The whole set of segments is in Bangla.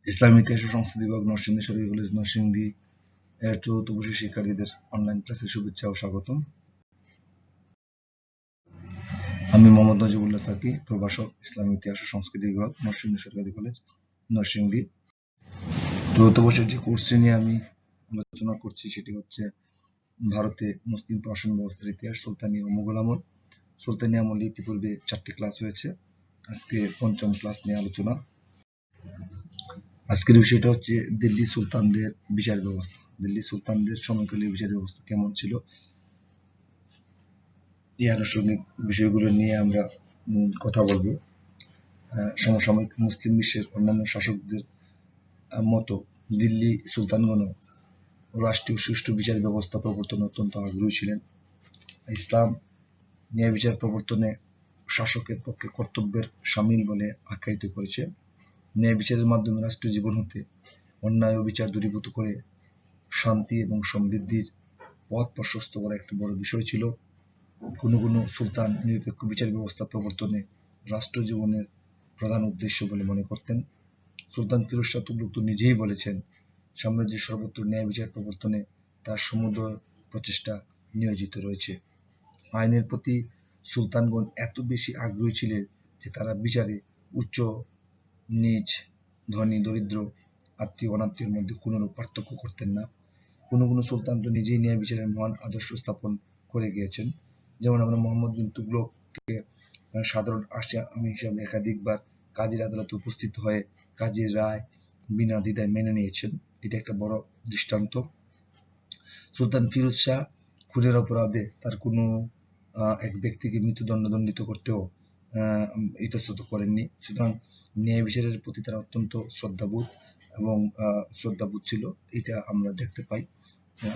ইসলামী ইতিহাস ও সংস্কৃতি বিভাগ নরসিংদী সরকারি কলেজ নরসিংদী এর চতুর্থ বর্ষের শিক্ষার্থীদের অনলাইন ক্লাসে শুভেচ্ছা ও স্বাগতম। আমি মোহাম্মদ নজিবুল্লাহ সাকি, প্রভাষক, ইসলামী ইতিহাস ও সংস্কৃতি বিভাগ নরসিংদী সরকারি কলেজ নরসিংদী। চতুর্থ বর্ষের যে কোর্সটি নিয়ে আমি আলোচনা করছি সেটি হচ্ছে ভারতে মুসলিম প্রশাসন ব্যবস্থার ইতিহাস, সুলতানি ও মুঘল আমল। সুলতানি আমলে ইতিপূর্বে 4টি ক্লাস হয়েছে, আজকে পঞ্চম ক্লাস নিয়ে আলোচনা। আজকের বিষয়টা হচ্ছে দিল্লি সুলতানদের বিচার ব্যবস্থা। দিল্লি সুলতানদের সময়কালীন বিচার ব্যবস্থা কেমন ছিল, এই আনুষঙ্গিক বিষয়গুলো নিয়ে আমরা কথা বলবো। সমসাময়িক মুসলিম বিশ্বের অন্যান্য শাসকদের মতো দিল্লি সুলতানগণ রাষ্ট্রীয় সুষ্ঠু বিচার ব্যবস্থা প্রবর্তনে অত্যন্ত আগ্রহী ছিলেন। ইসলাম ন্যায় বিচার প্রবর্তনে শাসকের পক্ষে কর্তব্যের শামিল বলে আখ্যায়িত করেছে। ন্যায় বিচারের মাধ্যমে রাষ্ট্র জীবন হতে অন্যায় ও বিচার দূরীভূত করে শান্তি এবং সমৃদ্ধির পথ প্রশস্ত করা একটি বড় বিষয় ছিল। কোনো কোনো সুলতান নিরপেক্ষ বিচার ব্যবস্থা প্রবর্তনে রাষ্ট্র জীবনের প্রধান উদ্দেশ্য বলে মনে করতেন। সুলতান ফিরোজ শাহ তুগলক তো নিজেই বলেছেন, সাম্রাজ্যের সর্বত্র ন্যায় বিচার প্রবর্তনে তার সমুদয় প্রচেষ্টা নিয়োজিত রয়েছে। আইনের প্রতি সুলতানগণ এত বেশি আগ্রহী ছিলেন যে তারা বিচারে উচ্চ নিচ, ধনী দরিদ্র, আত্মীয় অনাত্মীয়ের মধ্যে কোনরূপ পার্থক্য করতেন না। কোনো কোনো সুলতান তো নিজেই ন্যায় বিচারের মহান আদর্শ স্থাপন করে গিয়েছেন। যেমন আমরা মোহাম্মদ বিন তুগলককে সাধারণ আসামি হিসাবে একাধিকবার কাজীর আদালতে উপস্থিত হয়ে কাজীর রায় বিনা দ্বিধায় মেনে নিয়েছেন, এটা একটা বড় দৃষ্টান্ত। সুলতান ফিরোজ শাহ খুনের অপরাধে তার কোনো এক ব্যক্তিকে মৃত্যুদণ্ড দণ্ডিত করতেও ইতস্তত করেননি। সুতরাং ন্যায় বিচারের প্রতি তারা অত্যন্ত শ্রদ্ধাবোধ ছিল, এটা আমরা দেখতে পাই।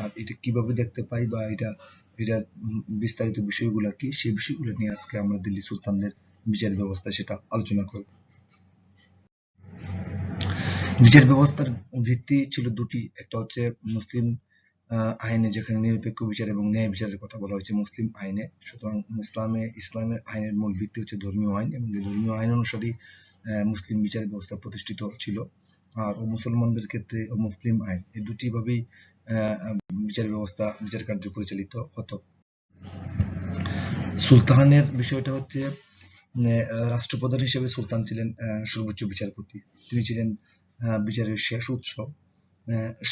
আর এটা কিভাবে দেখতে পাই বা এটার বিস্তারিত বিষয়গুলো কি, সেই বিষয়গুলো নিয়ে আজকে আমরা দিল্লি সুলতানদের বিচার ব্যবস্থা সেটা আলোচনা করব। বিচার ব্যবস্থার ভিত্তি ছিল দুটি, একটা হচ্ছে মুসলিম আইনে যেখানে নিরপেক্ষ বিচার এবং ন্যায় বিচারের কথা বলা হয়েছে মুসলিম আইনে। সুতরাং ইসলামের আইনের মূল ভিত্তি হচ্ছে ধর্মীয় আইন এবং এই ধর্মীয় আইন অনুসারেই মুসলিম বিচার ব্যবস্থা প্রতিষ্ঠিত ছিল। আর মুসলমানদের ক্ষেত্রে মুসলিম আইন, এই দুটি ভাবেই বিচার কার্য পরিচালিত হতো। সুলতানের বিষয়টা হচ্ছে রাষ্ট্রপ্রধান হিসেবে সুলতান ছিলেন সর্বোচ্চ বিচারপতি। তিনি ছিলেন বিচারের শেষ উৎস।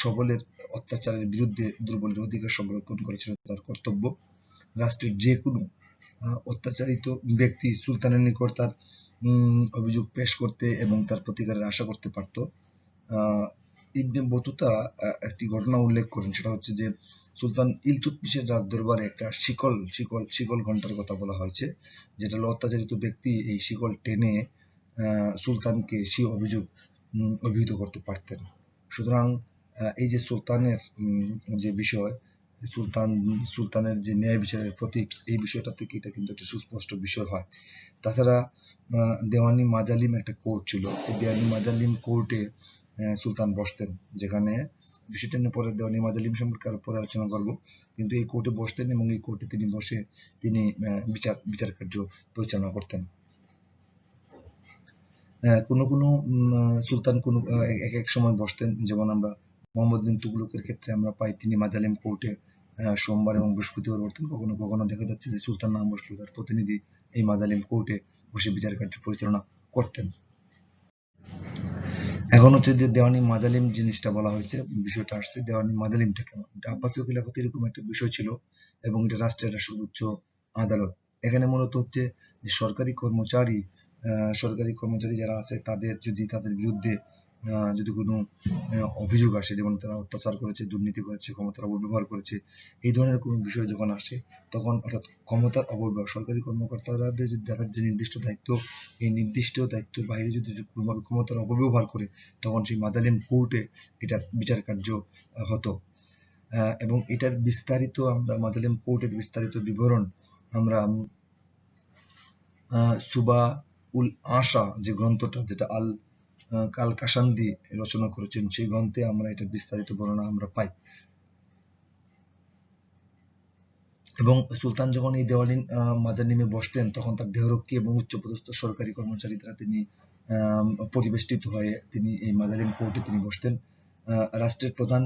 সবলের অত্যাচারের বিরুদ্ধে দুর্বলের অধিকার সংরক্ষণ করেছিল তার কর্তব্য। রাষ্ট্রের যে কোনো অত্যাচারিত ব্যক্তি সুলতানের নিকট তার অভিযোগ পেশ করতে এবং তার প্রতিকারের আশা করতে পারত। ইবনে বতুতা একটি ঘটনা উল্লেখ করেন, সেটা হচ্ছে যে সুলতান ইলতুৎমিশের রাজদরবারে একটা শিকল ঘন্টার কথা বলা হয়েছে, যেটা হলো অত্যাচারিত ব্যক্তি এই শিকল টেনে সুলতানকে সে অভিহিত করতে পারতেন। সুতরাং এই যে সুলতানের যে বিষয়, সুলতানের যে ন্যায় বিচারের প্রতীক, এই বিষয়টা থেকে এটা কিন্তু একটা সুস্পষ্ট বিষয় হয়। তাছাড়া দেওয়ানি মাজালিম একটা কোর্ট ছিল, এই দেওয়ানি মাজালিম কোর্টে সুলতান বসতেন, যেখানে বিষয়টা নিয়ে পরে দেওয়ানি মাজালিম সম্পর্কে আরো পরে আলোচনা করব। কিন্তু এই কোর্টে বসতেন এবং এই কোর্টে তিনি বসে তিনি বিচার কার্য পরিচালনা করতেন। কোনো কোনো সুলতান কোনো এক এক সময় বসতেন, যেমন আমরা মোহাম্মদ বিন তুগলকের ক্ষেত্রে আমরা পাই তিনি মাজালিম কোর্টে সোমবার এবং বৃহস্পতিবার বসতেন। কখনো কখনো দেখা যাচ্ছে যে সুলতান না বসলেও তার প্রতিনিধি এই মাজালিম কোর্টে বসে বিচার কার্য পরিচালনা করতেন। এখন হচ্ছে যে দেওয়ানি মাজালিম জিনিসটা বলা হয়েছে, বিষয়টা আসছে দেওয়ানি মাজালিমটা কেমন। আব্বাসীয় খিলাফতে এরকম একটা বিষয় ছিল এবং এটা রাষ্ট্রের একটা সর্বোচ্চ আদালত। এখানে মূলত হচ্ছে যে সরকারি কর্মচারী যারা আছে তাদের বিরুদ্ধে যদি কোনো অভিযোগ আসে, যেমন তারা অত্যাচার করেছে, দুর্নীতি করেছে, ক্ষমতার অপব্যবহার করেছে, এই ধরনের কোনো বিষয় যখন আসে তখন অর্থাৎ ক্ষমতার অপব্যবহার, সরকারি কর্মকর্তারা যাদের যে নির্দিষ্ট দায়িত্ব, এই নির্দিষ্ট দায়িত্বের বাইরে যদি কোনোভাবে ক্ষমতার অপব্যবহার করে তখন সেই মাজালিম কোর্টে এটার বিচার কার্য হতো। এবং এটার বিস্তারিত আমরা মাজালিম কোর্টের বিস্তারিত বিবরণ আমরা সুবা উল আশা যে গ্রন্থটা, যেটা কাল কাসান্দি রচনা করেছেন, সেই গ্রন্থে আমরা এটা বিস্তারিত বর্ণনা আমরা পাই। এবং সুলতান যখন এই দেওয়ানি মাজালিমে বসতেন তখন তার দেহরক্ষী এবং উচ্চপদস্থ সরকারি কর্মচারী দ্বারা তিনি পরিবেষ্টিত হয়ে তিনি এই মাদালিম কোর্টে তিনি বসতেন। রাষ্ট্রের প্রধান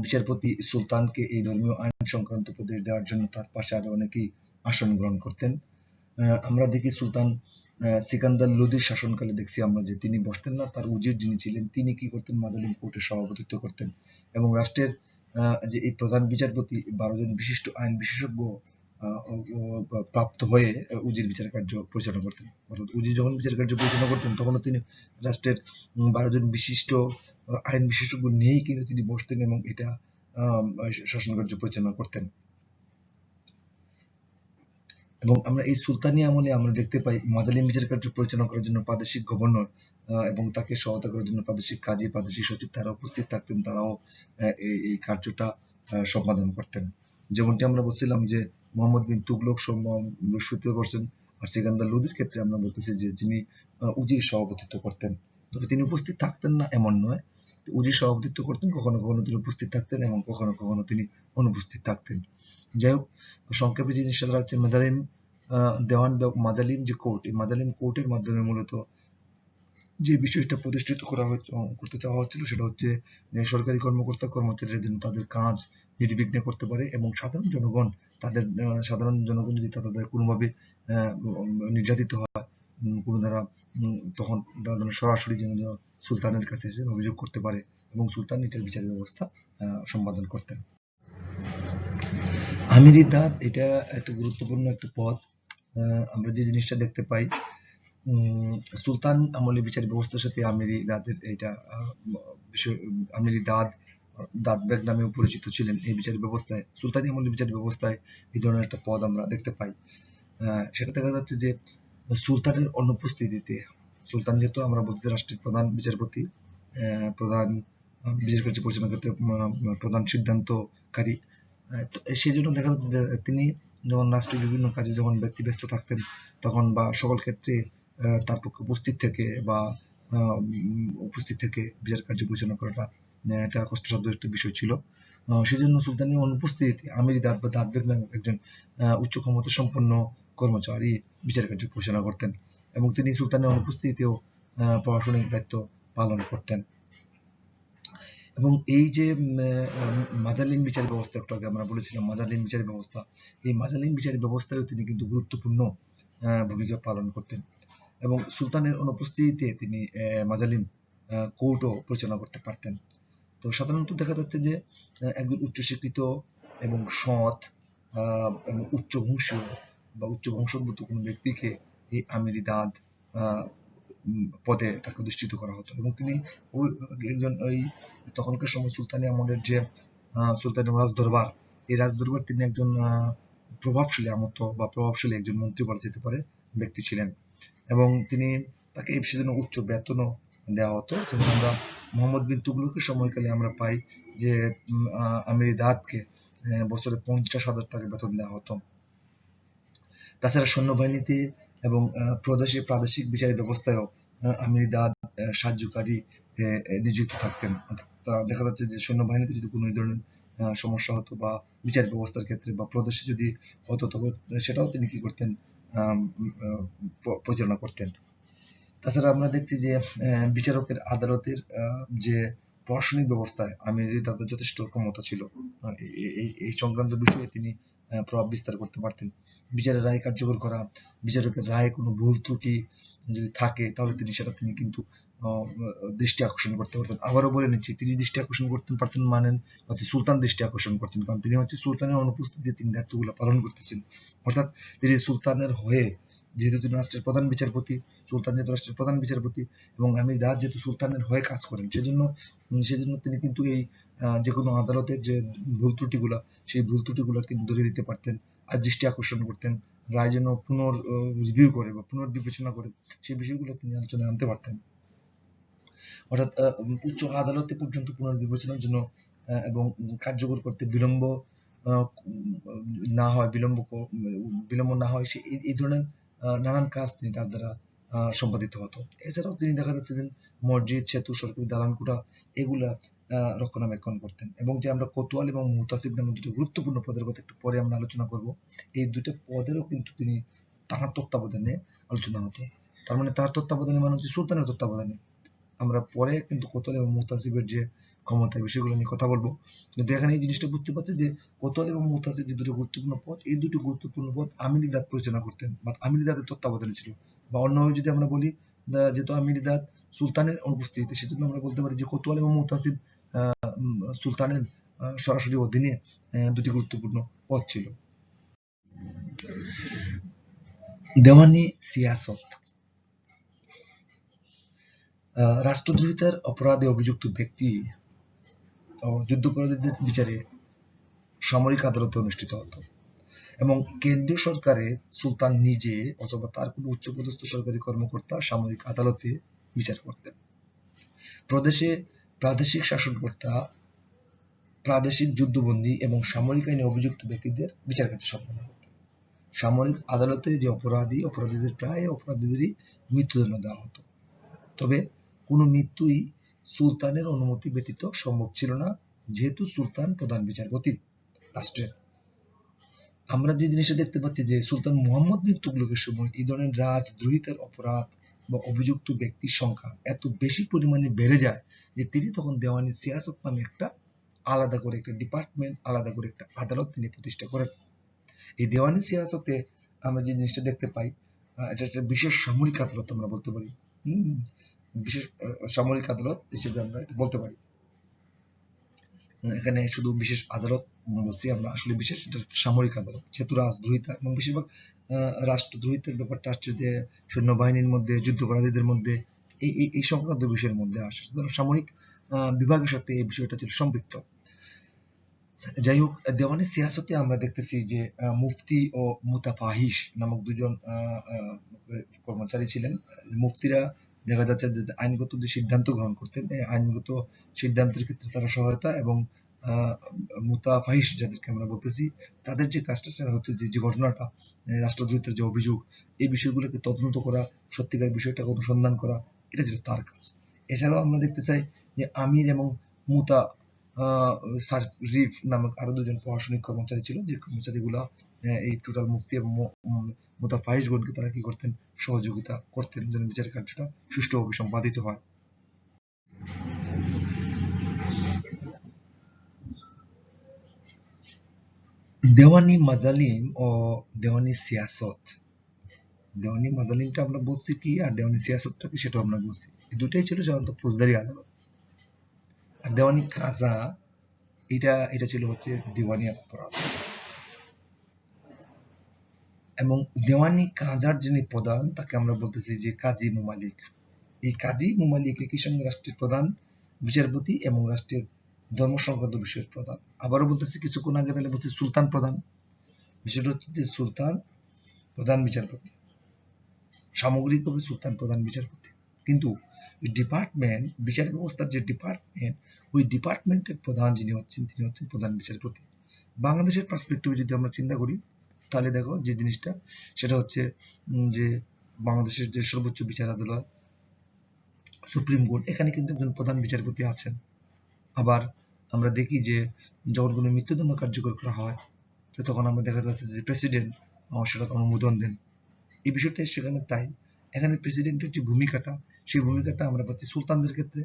বিচারপতি সুলতানকে এই ধর্মীয় আইন সংক্রান্ত উপদেশ দেওয়ার জন্য তার পাশে আরো অনেকেই আসন গ্রহণ করতেন। আমরা দেখি সুলতান সিকান্দার লোদির শাসনকালে দেখছি আমরা যে তিনি বসতেন না, তার উজির যিনি ছিলেন তিনি কি করতেন, মাদালিম কোর্টের সভাপতিত্ব করতেন এবং রাষ্ট্রের যে এই প্রধান বিচারপতি 12 জন বিশিষ্ট আইন বিশেষজ্ঞ প্রাপ্ত হয়ে উজির বিচার কার্য পরিচালনা করতেন। অর্থাৎ উজির যখন বিচার কার্য পরিচালনা করতেন তখনও তিনি রাষ্ট্রের 12 জন বিশিষ্ট আইন বিশেষজ্ঞ নিয়েই কিন্তু তিনি বসতেন এবং এটা শাসন কার্য পরিচালনা করতেন। এবং আমরা এই সুলতানি আমলে আমরা দেখতে পাই মাদালিম বিচার কার্য পরিচালনা করার জন্য প্রাদেশিক গভর্নর এবং তাকে সহায়তা করার জন্য প্রাদেশিক কাজী, প্রাদেশিক সচিব তারা উপস্থিত থাকতেন, তারাও এই কার্যটা সম্পাদন করতেন। যেমনটি আমরা বলছিলাম যে মোহাম্মদ বিন তুগলক শুরুতে করছেন, আর সিকান্দার লোদির ক্ষেত্রে আমরা বলতেছি যে যিনি উজির সভাপতিত্ব করতেন, তবে তিনি উপস্থিত থাকতেন না এমন নয়, উজির সভাপতিত্ব করতেন, কখনো কখনো তিনি উপস্থিত থাকতেন এবং কখনো কখনো তিনি অনুপস্থিত থাকতেন। যাই হোক, সংক্ষেপে জিনিসটা হচ্ছে মাদালিম দেওয়ান বা মাদালিম যে কোর্ট, এই মাদালিম কোর্টের মাধ্যমে মূলত যে বিষয়টা প্রতিষ্ঠিত করতে চাওয়া হচ্ছিল সেটা হচ্ছে সরকারি কর্মকর্তা কর্মচারীরা যেন তাদের কাজ নির্বিঘ্নে করতে পারে এবং সাধারণ জনগণ যদি তাদের কোনোভাবে নির্যাতিত হয় কোনো দ্বারা, তখন তারা সরাসরি যেন সুলতানের কাছে এসে অভিযোগ করতে পারে এবং সুলতান এটার বিচার ব্যবস্থা সম্পাদন করতেন। আমিরি দাদ এটা একটা গুরুত্বপূর্ণ একটা পদ। আমরা যে জিনিসটা দেখতে পাই সুলতান আমলে বিচার ব্যবস্থার সাথে আমিরি দাদের এটা আমিরি দাদবেগ নামেও পরিচিত ছিলেন এই বিচার ব্যবস্থায়। সুলতানি আমলে বিচার ব্যবস্থায় এই ধরনের একটা পদ আমরা দেখতে পাই। সেটা দেখা যাচ্ছে যে সুলতানের অনুপস্থিতিতে, সুলতান যেহেতু আমরা বলছি রাষ্ট্রের প্রধান বিচারপতি, প্রধান বিচার কার্য পরিচালনার ক্ষেত্রে প্রধান সিদ্ধান্তকারী, সেই জন্য দেখা যাচ্ছে যে তিনি যখন রাষ্ট্রের বিভিন্ন কাজে যখন ব্যস্ত থাকতেন তখন বা সকল ক্ষেত্রে তার পক্ষে উপস্থিত থেকে বিচার কার্য পরিচালনা করাটা একটা কষ্টসাধ্য একটা বিষয় ছিল। সেই জন্য সুলতানের অনুপস্থিতিতে আমিরি দাদ বা দাদবেগ নামে একজন উচ্চ ক্ষমতা সম্পন্ন কর্মচারী বিচার কার্য পরিচালনা করতেন এবং তিনি সুলতানের অনুপস্থিতিতেও প্রশাসনিক দায়িত্ব পালন করতেন। এবং এই যে মাজালিম বিচার ব্যবস্থা, একটু আগে আমরা বলেছিলাম মাজালিম বিচার ব্যবস্থা, এই মাজালিম বিচার ব্যবস্থায়ও তিনি কিন্তু গুরুত্বপূর্ণ ভূমিকা পালন করতেন এবং সুলতানের অনুপস্থিতিতে তিনি মাজালিম কোর্টও পরিচালনা করতে পারতেন। তো সাধারণত দেখা যাচ্ছে যে একজন উচ্চশিক্ষিত এবং সৎ এবং উচ্চ বংশীয় বা উচ্চ বংশোদ্ভূত কোনো ব্যক্তিকে এই আমিরি দাদ পদে তাকে অধিষ্ঠিত করা হতো এবং তিনি একজন ওই তখনকার সময় সুলতানি আমলের যে সুলতানি রাজদরবার, এই রাজদরবার তিনি একজন প্রভাবশালী আমতো বা প্রভাবশালী একজন মন্ত্রী বলা যেতে পারে ব্যক্তি ছিলেন এবং তিনি তাকে সেজন্য উচ্চ বেতনও দেওয়া হতো। যেমন আমরা মোহাম্মদ বিন তুগলকের সময়কালে আমরা পাই যে আমিরি দাদকে বছরে 50,000 টাকা বেতন দেওয়া হতো। তাছাড়া সৈন্যবাহিনীতে এবং প্রাদেশিক বিচার ব্যবস্থায়ও আমিরি দাদ সাহায্যকারী নিযুক্ত থাকতেন। দেখা যাচ্ছে যে সৈন্যবাহিনীতে যদি কোনো ধরনের সমস্যা হতো বা বিচার ব্যবস্থার ক্ষেত্রে বা প্রদেশে যদি হতো তবে সেটাও তিনি কি করতেন, পরিচালনা করতেন। তাছাড়া আমরা দেখছি যে বিচারকের আদালতের যে প্রশাসনিক ব্যবস্থায় আমিরি দাদের যথেষ্ট ক্ষমতা ছিল, এই সংক্রান্ত বিষয়ে তিনি প্রভাব বিস্তার করতে পারতেন। বিচারের রায় কার্যকর করা, বিচারকের রায়ে কোনো ভুল ত্রুটি যদি থাকে তাহলে তিনি কিন্তু দৃষ্টি আকর্ষণ করতে পারতেন। আবারও বলে নিচ্ছি, তিনি দৃষ্টি আকর্ষণ করতে পারতেন মানেন হচ্ছে সুলতান দৃষ্টি আকর্ষণ করতেন, কারণ তিনি হচ্ছে সুলতানের অনুপস্থিতিতে তিনি দায়িত্বগুলো পালন করতেছেন। অর্থাৎ তিনি সুলতানের হয়ে, যেহেতু তিনি রাষ্ট্রের প্রধান বিচারপতি, সুলতান যেহেতু রাষ্ট্রের প্রধান বিচারপতি এবং আমির দাদ যেহেতু সুলতানের হয়ে কাজ করেন, সেজন্য তিনি কিন্তু এই যে কোনো আদালতের যে ভুল ত্রুটিগুলা, সেই ভুল ত্রুটিগুলো কিন্তু ধরে দিতে পারতেন আর দৃষ্টি আকর্ষণ করতেন, রায় যেন রিভিউ করে বা পুনর্বিবেচনা করে সেই বিষয়গুলো তিনি আলোচনায় আনতে পারতেন। অর্থাৎ উচ্চ আদালতে পর্যন্ত পুনর্বিবেচনার জন্য এবং কার্যকর করতে বিলম্ব না হয় এই ধরনের নানান কাজ তিনি তার দ্বারা সম্পাদিত হতো। এছাড়াও তিনি দেখা যাচ্ছে যে মসজিদ, সেতু, সরকারি দালানকোঠা এগুলা রক্ষণাবেক্ষণ করতেন এবং যে আমরা কোতোয়াল এবং মুহতাসিব নামে দুটো গুরুত্বপূর্ণ পদের কথা একটু পরে আমরা আলোচনা করব, এই দুটো পদেরও কিন্তু তিনি তাঁর তত্ত্বাবধানে আলোচনা হতো। তার মানে তার তত্ত্বাবধানে মানে হচ্ছে সুলতানের তত্ত্বাবধানে। আমরা পরে কিন্তু কোতোয়ালি এবং মুতাসিবের যে ক্ষমতার বিষয়গুলো নিয়ে কথা বলবো, কিন্তু এখানে এই জিনিসটা বুঝতে পারছি যে কোতোয়ালি এবং মুতাসিব যে দুটো গুরুত্বপূর্ণ পদ, এই দুটো গুরুত্বপূর্ণ পদ আমিরিদাদ পরিচালনা করতেন বা আমিরিদাদের তত্ত্বাবধানে ছিল। বা অন্যভাবে যদি আমরা বলি, যেহেতু আমিরিদাদ সুলতানের অনুপস্থিতিতে, সেজন্য আমরা বলতে পারি যে কোতোয়ালি এবং মুতাসিব সুলতানের সরাসরি অধীনে দুটি গুরুত্বপূর্ণ পদ ছিল। দেওয়ানি সিয়াসত। রাষ্ট্রদ্রোহিতার অপরাধে অভিযুক্ত ব্যক্তি ও যুদ্ধাপরাধীদের বিচারে সামরিক আদালতে অনুষ্ঠিত হতো এবং কেন্দ্রীয় সরকারের সুলতান নিজে অথবা তার কোনো উচ্চপদস্থ সরকারি কর্মকর্তা সামরিক আদালতে বিচার করতেন। প্রদেশে প্রাদেশিক শাসনকর্তা প্রাদেশিক যুদ্ধবন্দী এবং সামরিক আইনে অভিযুক্ত ব্যক্তিদের বিচার কার্য সম্পন্ন করতেন। সামরিক আদালতে যে অপরাধীদের প্রায় অপরাধীদেরই মৃত্যুদণ্ড দেওয়া হতো, তবে কোনো মৃত্যুই সুলতানের অনুমতি ব্যতীত সম্ভব ছিল না, যেহেতু সুলতান প্রধান বিচারপতি রাষ্ট্রের। আমরা যে জিনিসটা দেখতে পাচ্ছি যে সুলতান মুহাম্মদ বিন তুগলকের সময় এই ধরনের রাজদ্রোহিতার অপরাধ বা অভিযুক্ত ব্যক্তির সংখ্যা এত বেশি পরিমাণে বেড়ে যায় যে তিনি তখন দেওয়ানি সিয়াসত নামে একটা আলাদা করে একটা ডিপার্টমেন্ট, আলাদা করে একটা আদালত তিনি প্রতিষ্ঠা করেন। এই দেওয়ানি সিয়াসতে আমরা যে জিনিসটা দেখতে পাই, এটা একটা বিশেষ সামরিক আদালত আমরা বলতে পারি। বিশেষ সামরিক আদালত হিসেবে আমরা এটা বলতে পারি। এখানে শুধু বিশেষ আদালত বলছি আমরা, আসলে বিশেষ এটা সামরিক আদালত, যেহেতু রাজদ্রোহিতা এবং বেশিরভাগ রাষ্ট্রদ্রোহিতার ব্যাপারটা আসছে যে সৈন্যবাহিনীর মধ্যে, যুদ্ধাপরাধীদের মধ্যে, এই সংক্রান্ত বিষয়ের মধ্যে আসে। সুতরাং সামরিক বিভাগের সাথে এই বিষয়টা ছিল সম্পৃক্ত। যাই হোক, দেওয়ানি সিয়াসতে আমরা দেখতেছি যে মুফতি ও মুতাফাহিশ নামক দুজন কর্মচারী ছিলেন। মুফতিরা দেখা যাচ্ছে যে আইনগত যে সিদ্ধান্ত গ্রহণ করতেন, এই আইনগত সিদ্ধান্তের ক্ষেত্রে তারা সহায়তা, এবং মুতাফাহিশ যাদেরকে আমরা বলতেছি, তাদের যে কাজটা সেটা হচ্ছে যে ঘটনাটা, রাষ্ট্রদ্রোহিতার যে অভিযোগ, এই বিষয়গুলোকে তদন্ত করা, সত্যিকার বিষয়টাকে অনুসন্ধান করা, এটা ছিল তার কাজ। এছাড়াও আমরা দেখতে চাই যে আমির এবং মুতা সাররিফ নামক আরো দুজন প্রশাসনিক কর্মচারী ছিল, যে কর্মচারীগুলা এই টোটাল মুফতি এবং মুতাফাহিশগণকে তারা কি করতেন, সহযোগিতা করতেন যেন বিচার কার্যটা সুষ্ঠুভাবে সম্পাদিত হয়। দেওয়ানি মাজালিম ও দেওয়ানি সিয়াসত। দেওয়ানি মাজালিমটা আমরা বলছি কি, আর দেওয়ানি সিয়াসতটা কি সেটা আমরা বলছি। এই দুটাই ছিল সাধারণত ফৌজদারি আদালত। আর দেওয়ানি কাজা, এটা ছিল হচ্ছে দিওয়ানি অপরাধ। এবং দেওয়ানি কাজার যিনি প্রধান, তাকে আমরা বলতেছি যে কাজী মুমালিক। এই কাজী মুমালিক একই সঙ্গে রাষ্ট্রের প্রধান বিচারপতি এবং রাষ্ট্রের ধর্ম সংক্রান্ত বিষয়ের প্রধান। আবারও বলতেছি, কিছুক্ষণ আগে তাহলে বলছি সুলতান প্রধান, বিষয়টা হচ্ছে যে সুলতান প্রধান বিচারপতি, সামগ্রিকভাবে সুলতান প্রধান বিচারপতি। কিন্তু ডিপার্টমেন্ট, বিচার ব্যবস্থার যে ডিপার্টমেন্ট, ওই ডিপার্টমেন্টের প্রধান যিনি হচ্ছেন, তিনি হচ্ছেন প্রধান বিচারপতি। বাংলাদেশের পার্সপেক্টিভে যদি আমরা চিন্তা করি, তাহলে দেখো যে জিনিসটা সেটা হচ্ছে যে বাংলাদেশের যে সর্বোচ্চ বিচার আদালত সুপ্রিম কোর্ট, এখানে কিন্তু একজন প্রধান বিচারপতি আছেন। আবার আমরা দেখি যে যখন কোনো মৃত্যুদণ্ড কার্যকর করা হয়, তো তখন আমরা দেখা যাচ্ছে যে প্রেসিডেন্ট সেটা অনুমোদন দেন। এই বিষয়টা সেখানে তাই। এখানে প্রেসিডেন্টের যে ভূমিকাটা, সেই ভূমিকাটা আমরা পাচ্ছি সুলতানদের ক্ষেত্রে।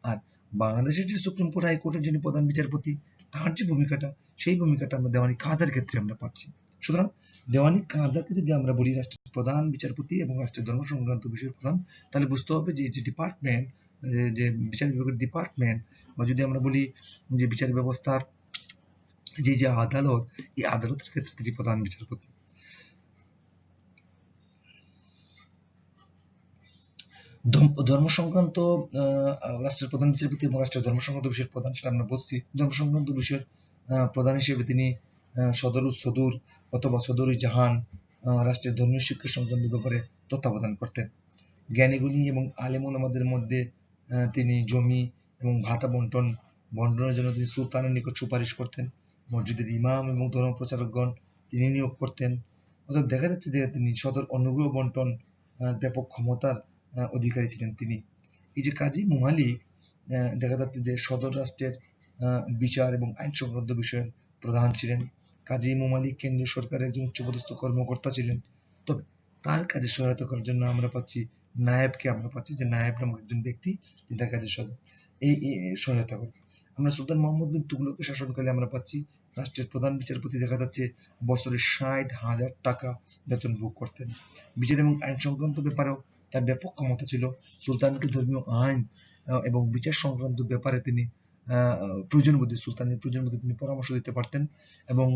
আর বাংলাদেশের যে সুপ্রিম কোর্ট, হাইকোর্টের যিনি প্রধান বিচারপতি, তার যে ভূমিকাটা, সেই ভূমিকাটা আমরা দেওয়ানি কাজার ক্ষেত্রে আমরা পাচ্ছি। সুতরাং দেওয়ানি কাজাকে যদি আমরা বলি রাষ্ট্রের প্রধান বিচারপতি এবং রাষ্ট্রের ধর্ম সংক্রান্ত বিষয়ের প্রধান, তাহলে বুঝতে হবে যে যে ডিপার্টমেন্ট, যে বিচার বিভাগের ডিপার্টমেন্ট, বা যদি আমরা বলি যে বিচার ব্যবস্থার যে আদালত, এই আদালতের ক্ষেত্রে তিনি প্রধান বিচারপতি। ধর্ম সংক্রান্ত রাষ্ট্রের প্রধান বিচারপতি এবং রাষ্ট্রের ধর্ম সংক্রান্ত বিষয়ের প্রধান, সেটা আমরা বলছি। ধর্ম সংক্রান্ত বিষয়ের প্রধান হিসেবে তিনি সদরুস সদুর অথবা সদরুল জাহান রাষ্ট্রের ধর্মীয় শিক্ষা সংক্রান্ত ব্যাপারে তত্ত্বাবধান করতেন। জ্ঞানীগুণী এবং আলেম ওলামাদের মধ্যে তিনি জমি এবং ভাতা বন্টনের জন্য তিনি সুলতানের নিকট সুপারিশ করতেন। মসজিদের ইমাম এবং ধর্ম প্রচারকগণ তিনি নিয়োগ করতেন। অর্থাৎ দেখা যাচ্ছে যে তিনি সদর অনুগ্রহ বন্টন ব্যাপক ক্ষমতার অধিকারী ছিলেন তিনি। এই যে কাজী মুমালিক, দেখা যাচ্ছে যে সদর রাষ্ট্রের বিচার এবং আইন সংক্রান্ত বিষয়ের প্রধান ছিলেন। কাজী মুমালিক কেন্দ্রীয় সরকারের একজন উচ্চপদস্থ কর্মকর্তা ছিলেন। তবে তার কাজে সহায়তা করার জন্য আমরা পাচ্ছি নায়েবকে আমরা পাচ্ছি, যে নায়েব নামক একজন ব্যক্তি তিনি তার কাজে এই সহায়তা করেন। আমরা সুলতান মোহাম্মদ বিন তুগলকের শাসনকালে আমরা পাচ্ছি রাষ্ট্রের প্রধান বিচারপতি দেখা যাচ্ছে বছরে 60,000 টাকা বেতন ভোগ করতেন। বিচার এবং আইন সংক্রান্ত ব্যাপারেও তার ব্যাপক ক্ষমতা ছিল। সুলতানকে ধর্মীয় আইন এবং বিচার সংক্রান্ত ব্যাপারে তিনি সুলতানের প্রয়োজন বোধে তিনি পরামর্শ দিতে পারতেন, এবং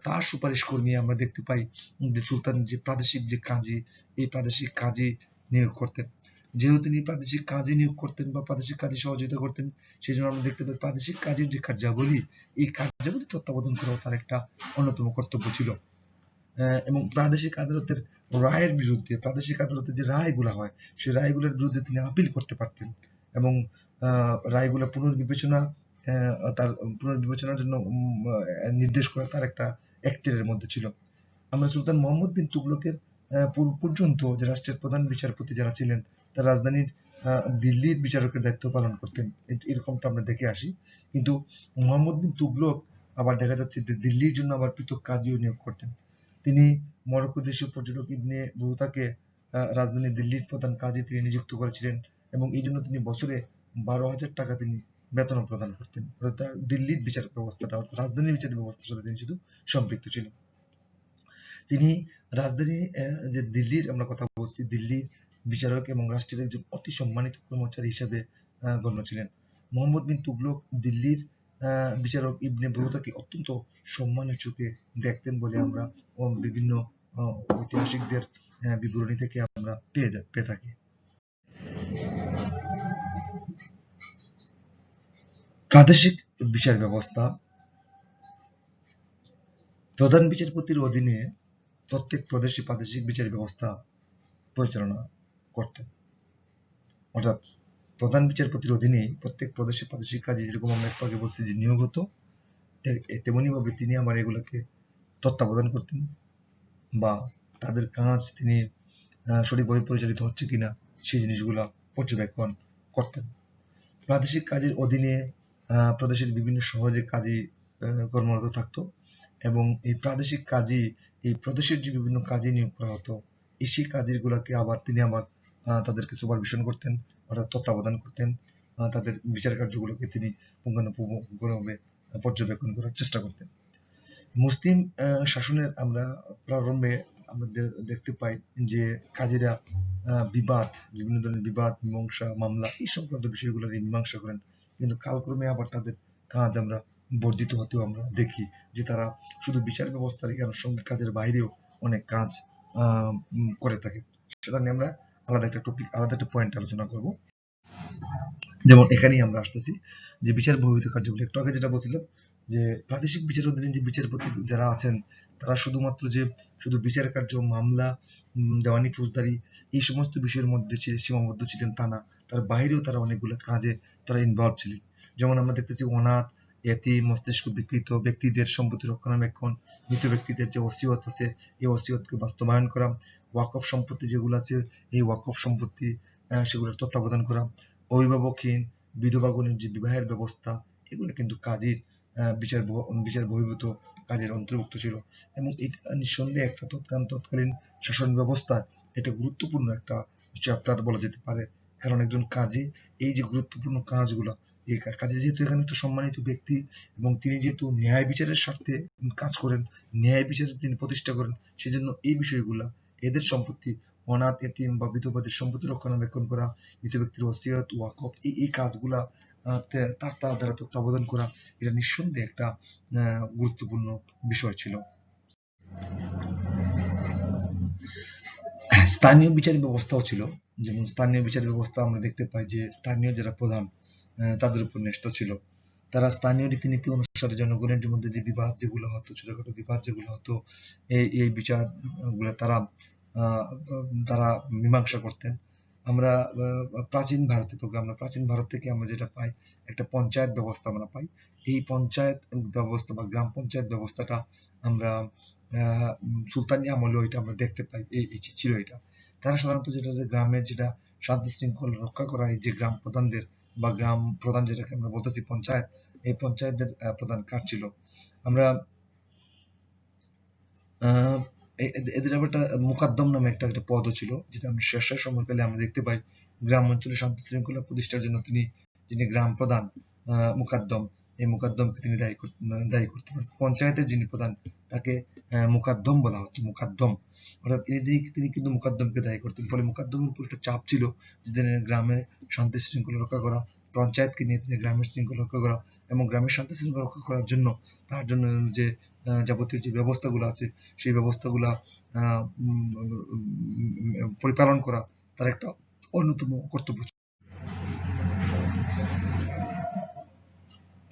তার সুপারিশ কর্মী আমরা দেখতে পাই যে সুলতান যে প্রাদেশিক যে কাজী, এই প্রাদেশিক কাজী নিয়োগ করতেন। যেহেতু তিনি প্রাদেশিক কাজী নিয়োগ করতেন বা প্রাদেশিক কাজী সহযোগিতা করতেন, সেই জন্য আমরা দেখতে পাই প্রাদেশিক কাজীর যে কার্যাবলী, এই কার্যাবলী তত্ত্বাবধান করাও তার একটা অন্যতম কর্তব্য ছিল। এবং প্রাদেশিক আদালতের রায়ের বিরুদ্ধে, প্রাদেশিক আদালতের যে রায়গুলা হয়, সেই রায়গুলোর বিরুদ্ধে তিনি আপিল করতে পারতেন, এবং রায়গুলা তার পুনর্বিবেচনার জন্য নির্দেশ করা তার একটা এখতিয়ারের মধ্যে ছিল। আমরা সুলতান মোহাম্মদ বিন তুগলকের পর্যন্ত যে রাষ্ট্রের প্রধান বিচারপতি যারা ছিলেন, তার রাজধানীর দিল্লির বিচারকের দায়িত্ব পালন করতেন, এরকমটা আমরা দেখে আসি। কিন্তু মোহাম্মদ বিন তুগলক আবার দেখা যাচ্ছে যে দিল্লির জন্য আবার পৃথক কাজীও নিয়োগ করতেন। তিনি মরক্কো দেশীয় পর্যটক ইবনে বতুতাকে রাজধানী দিল্লির প্রধান কাজী তিনি নিযুক্ত করেছিলেন, এবং এই জন্য তিনি বছরে 12,000 টাকা তিনি বেতনও প্রদান করতেন। অর্থাৎ দিল্লির বিচার ব্যবস্থাটা, অর্থাৎ রাজধানীর বিচার ব্যবস্থার সাথে তিনি শুধু সম্পৃক্ত ছিলেন। তিনি রাজধানী যে দিল্লির আমরা কথা বলছি, দিল্লির বিচারক এবং রাষ্ট্রের একজন অতি সম্মানিত কর্মচারী হিসেবে গণ্য ছিলেন। মোহাম্মদ বিন তুগলক দিল্লির বিচারক ইবনে বতুতাকে অত্যন্ত সম্মানের চোখে দেখতেন বলে আমরা বিভিন্ন ঐতিহাসিকদের বিবরণী থেকে আমরা পেয়ে থাকি। প্রাদেশিক বিচার ব্যবস্থা প্রধান বিচারপতির অধীনে প্রত্যেক প্রদেশে প্রাদেশিক বিচার ব্যবস্থা পরিচালনা করতেন। অর্থাৎ প্রধান বিচারপতির অধীনে প্রত্যেক প্রদেশে প্রাদেশিক কাজী, যেরকম আমরা একটু আগে বলছি যে নিয়োগ হতো, তেমনি ভাবে তিনি আমার এগুলোকে তত্ত্বাবধান করতেন, বা তাদের কাজ তিনি সঠিকভাবে পরিচালিত হচ্ছে কিনা সেই জিনিসগুলো পর্যবেক্ষণ করতেন। প্রাদেশিক কাজের অধীনে প্রদেশের বিভিন্ন সহজে কাজী কর্মরত থাকতো, এবং এই প্রাদেশিক কাজী, এই প্রদেশের যে বিভিন্ন কাজে নিয়োগ করা হতো, এই সেই কাজীগুলোকে আবার তিনি তাদেরকে সুপারভিশন করতেন, অর্থাৎ তত্ত্বাবধান করতেন। তাদের বিচার কার্যগুলোকে তিনি পুঙ্খানুপুঙ্খভাবে পর্যবেক্ষণ করার চেষ্টা করতেন। মুসলিম শাসনের আমরা প্রারম্ভে আমরা দেখতে পাই যে কাজীরা বিভিন্ন ধরনের বিবাদ, মীমাংসা, মামলা এই সংক্রান্ত বিষয়গুলো নিয়ে মীমাংসা করেন, কিন্তু কালক্রমে আবার তাদের কাজ আমরা বর্ধিত হতেও আমরা দেখি যে তারা শুধু বিচার ব্যবস্থার আনুষঙ্গিক কাজের বাইরেও অনেক কাজ করে থাকে। সেটা নিয়ে আমরা আলাদা একটা পয়েন্ট আলোচনা করব। যেমন এখানেই আমরা আসতেছি যে বিচার বহির্ভূত কার্যগুলো, একটু আগে যেটা বলছিলাম যে প্রাদেশিক বিচার অধীনে যে বিচারপতি যারা আছেন, তারা শুধুমাত্র যে শুধু বিচার কার্য, মামলা, দেওয়ানি, ফৌজদারি এই সমস্ত বিষয়ের মধ্যে সীমাবদ্ধ ছিলেন তা না, তার বাইরেও তারা অনেকগুলো কাজে তারা ইনভলভ ছিলেন। যেমন আমরা দেখতেছি অনাথ, এতিম, মস্তিষ্ক বিকৃত ব্যক্তিদের সম্পত্তি রক্ষণাবেক্ষণ, মৃত ব্যক্তিদের যে ওসিয়ত আছে এই ওসিয়তকে বাস্তবায়ন করা, ওয়াকফ সম্পত্তি যেগুলো আছে এই ওয়াকফ সম্পত্তি সেগুলোর তত্ত্বাবধান করা, অভিভাবকহীন বিধবাগণের যে বিবাহের ব্যবস্থা, এগুলো কিন্তু কাজের বিচার বহির্ভূত কাজের অন্তর্ভুক্ত ছিল, এবং এটা নিঃসন্দেহে একটা তৎকালীন শাসন ব্যবস্থা এটা গুরুত্বপূর্ণ একটা চ্যাপ্টার বলা যেতে পারে। কারণ একজন কাজী এই যে গুরুত্বপূর্ণ কাজগুলো, এই কাজে যেহেতু এখানে একটা সম্মানিত ব্যক্তি, এবং তিনি যেহেতু ন্যায় বিচারের স্বার্থে কাজ করেন, ন্যায় বিচারের তিনি প্রতিষ্ঠা করেন, সেজন্য এই বিষয়গুলা, এদের সম্পত্তি, অনাথ, এতিম বা বিধবাদের সম্পত্তি রক্ষণাবেক্ষণ করা, মৃত ব্যক্তির ওসিয়ত, ওয়াকফ এই কাজগুলা তার দ্বারা তত্ত্বাবধান করা, এটা নিঃসন্দেহে একটা গুরুত্বপূর্ণ বিষয় ছিল। স্থানীয় বিচার ব্যবস্থাও ছিল। যেমন স্থানীয় বিচার ব্যবস্থা আমরা দেখতে পাই যে স্থানীয় যারা প্রধান তাদের উপর ন্যস্ত ছিল। তারা স্থানীয় রীতিনীতি অনুসারে জনগণের মধ্যে যে বিবাদ যেগুলো হতো, ছোটখাটো বিবাদ যেগুলো হতো, এই বিচারগুলো তারা মীমাংসা করতেন। আমরা প্রাচীন ভারত থেকে আমরা যেটা পাই, একটা পঞ্চায়েত ব্যবস্থা আমরা পাই। এই পঞ্চায়েত ব্যবস্থা বা গ্রাম পঞ্চায়েত ব্যবস্থাটা আমরা সুলতানি আমলেও এটা আমরা দেখতে পাই, এই ছিল এটা। তারা সাধারণত যেটা গ্রামের যেটা শান্তি শৃঙ্খলা রক্ষা করা, এই যে গ্রাম প্রধানদের বা গ্রাম প্রধান যেটাকে আমরা বলতেছি পঞ্চায়েত, এই পঞ্চায়েতদের প্রধান কাজ ছিল। আমরা এদের আবার একটা মুকাদ্দম নামে একটা একটা পদও ছিল, যেটা আমরা শেরশাহ সময়কালে আমরা দেখতে পাই গ্রাম অঞ্চলে শান্তি শৃঙ্খলা প্রতিষ্ঠার জন্য যিনি গ্রাম প্রধান মুকাদ্দম, এই মুকাদ্দমকে তিনি দায়ী করতেন। পঞ্চায়েতের যিনি প্রধান তাকে মুকাদ্দম বলা হচ্ছে, মুকাদ্দম, অর্থাৎ তিনি কিন্তু মুকাদ্দমকে দায়ী করতেন। ফলে মুকাদ্দমের উপর একটা চাপ ছিল যে তিনি গ্রামের শান্তি শৃঙ্খলা রক্ষা করা, পঞ্চায়েতকে নিয়ে তিনি গ্রামের শৃঙ্খলা রক্ষা করা এবং গ্রামের শান্তি শৃঙ্খলা রক্ষা করার জন্য তার জন্য যে যাবতীয় যে ব্যবস্থাগুলো আছে সেই ব্যবস্থাগুলা পরিপালন করা তার একটা অন্যতম কর্তব্য।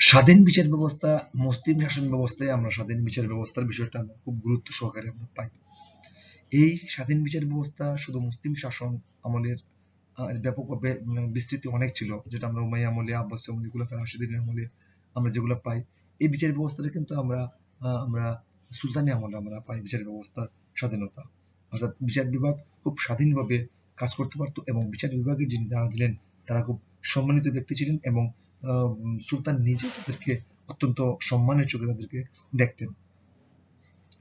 স্বাধীন বিচার ব্যবস্থা, মুসলিম শাসন ব্যবস্থায় আমরা স্বাধীন বিচার ব্যবস্থার বিষয়টা আমরা খুব গুরুত্ব সহকারে আমরা পাই। এই স্বাধীন বিচার ব্যবস্থা শুধু মুসলিম শাসন আমলের ব্যাপকভাবে বিস্তৃতি অনেক ছিল, যেটা আমরা উমাইয়া আমলে, আব্বাসী আমলে, খুলাফায়ে রাশিদিনের আমলে আমরা যেগুলো পাই। এই বিচার ব্যবস্থাটা কিন্তু আমরা সুলতানি আমলে আমরা পাই বিচার ব্যবস্থার স্বাধীনতা, অর্থাৎ বিচার বিভাগ খুব স্বাধীনভাবে কাজ করতে পারত এবং বিচার বিভাগের যিনি যারা দিলেন তারা খুব সম্মানিত ব্যক্তি ছিলেন এবং সুলতান নিজে তাদেরকে অত্যন্ত সম্মানের চোখে তাদেরকে দেখতেন।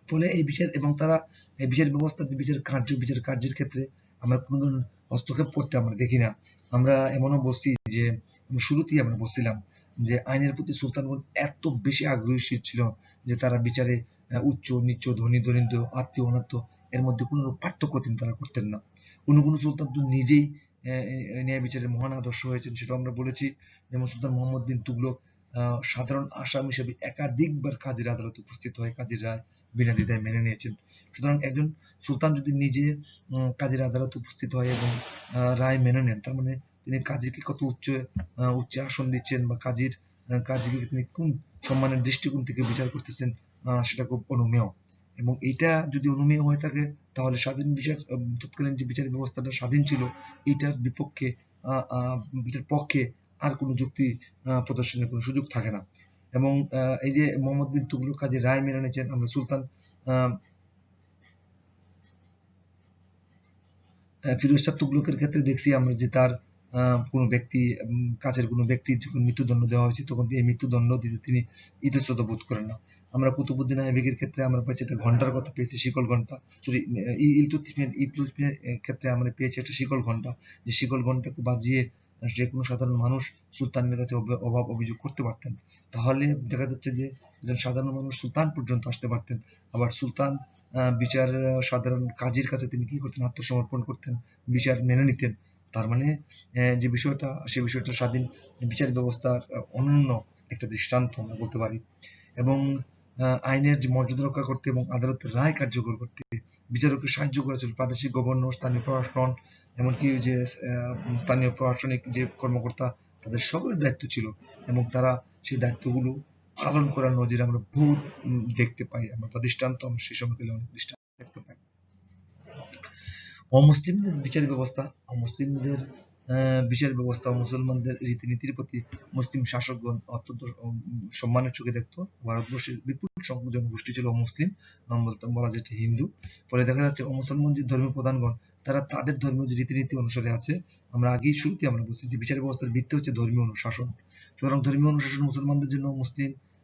ফলে এই বিচার এবং তারা এই বিচার ব্যবস্থা, যে বিচার কার্যের ক্ষেত্রে আমরা কোনো ধরনের হস্তক্ষেপ করতে আমরা দেখি না। আমরা এমনও বলছি যে শুরুতেই আমরা বলছিলাম যে আইনের প্রতি সুলতানগণ এত বেশি আগ্রহী ছিল যে তারা বিচারে উচ্চ নিচ্চ, ধনী দরিদ্র, আত্মীয় অনাত্মীয় এর মধ্যে কোনো পার্থক্য তারা করতেন না। কোনো সুলতান তো নিজেই ন্যায় বিচারের মহান আদর্শ হয়েছেন, সেটা আমরা বলেছি। যেমন সুলতান মোহাম্মদ বিন তুগলক সাধারণ আসামি হিসেবে একাধিকবার কাজীর আদালতে উপস্থিত হয়ে কাজীর রায় বিনা দ্বিধায় মেনে নিয়েছেন। সুতরাং একজন সুলতান যদি নিজে কাজীর আদালতে উপস্থিত হয় এবং রায় মেনে নেন, তার মানে তিনি কাজীকে কত উচ্চ আসন দিচ্ছেন বা কাজীকে তিনি কোন সম্মানের দৃষ্টিকোণ থেকে বিচার করতেছেন, সেটা খুব অনুমেয়। এবং এইটা যদি অনুমেয় হয়ে থাকে তাহলে স্বাধীন বিচার, তৎকালীন যে বিচার ব্যবস্থাটা স্বাধীন ছিল, এইটার বিপক্ষে এটার পক্ষে আর কোনো যুক্তি প্রদর্শনের কোনো সুযোগ থাকে না। এবং এই যে মোহাম্মদ বিন তুগলক কাজীর রায় মেনে নিয়েছেন, আমরা সুলতান ফিরোজ শাহ তুগলকের ক্ষেত্রে দেখছি আমরা যে তার কোনো ব্যক্তি, কাছের কোনো ব্যক্তির যখন মৃত্যুদণ্ড দেওয়া হয়েছে তখন এই মৃত্যুদণ্ড দিতে তিনি ইতস্তত বোধ করেন না। আমরা কুতুবুদ্দিন আইবেকের ক্ষেত্রে আমরা পেয়েছি একটা ঘন্টার কথা পেয়েছি, শিকল ঘন্টা। সরি, ইলতুৎমিশের ক্ষেত্রে আমরা পেয়েছি একটা শিকল ঘন্টা, যে শিকল ঘন্টাকে বাজিয়ে যে কোনো সাধারণ মানুষ সুলতানের কাছে অভাব অভিযোগ করতে পারতেন। তাহলে দেখা যাচ্ছে যে একজন সাধারণ মানুষ সুলতান পর্যন্ত আসতে পারতেন। আবার সুলতান বিচার সাধারণ কাজীর কাছে তিনি কি করতেন, আত্মসমর্পণ করতেন, বিচার মেনে নিতেন। তার মানে যে বিষয়টা, সে বিষয়টা স্বাধীন বিচার ব্যবস্থার অনন্য একটা দৃষ্টান্ত আমরা বলতে পারি। এবং আইনের যে মর্যাদা রক্ষা করতে এবং আদালতের রায় কার্যকর করতে বিচারককে সাহায্য করেছিল প্রাদেশিক গভর্নর, স্থানীয় প্রশাসন, এমনকি যে স্থানীয় প্রশাসনিক যে কর্মকর্তা, তাদের সকলের দায়িত্ব ছিল এবং তারা সেই দায়িত্বগুলো পালন করার নজির আমরা বহু দেখতে পাই। আমরা দৃষ্টান্ত আমরা সেই সময়কালে অনেক দৃষ্টান্ত দেখতে পাই। অমুসলিমদের বিচার ব্যবস্থা, অমুসলিমদের বিচার ব্যবস্থা ও মুসলমানদের রীতিনীতির প্রতি মুসলিম শাসকগণ অত্যন্ত সম্মানের চোখে দেখত। ভারতবর্ষের বিপুল সংখ্যক জনগোষ্ঠী ছিল অমুসলিম, বলা যেটা হিন্দু। ফলে দেখা যাচ্ছে অমুসলমান যে ধর্মীয় প্রধানগণ তারা তাদের ধর্মীয় যে রীতিনীতি অনুসারে আছে। আমরা আগেই শুরুতে আমরা বলছি যে বিচার ব্যবস্থার ভিত্তি হচ্ছে ধর্মীয় অনুশাসন। সুতরাং ধর্মীয় অনুশাসন মুসলমানদের জন্য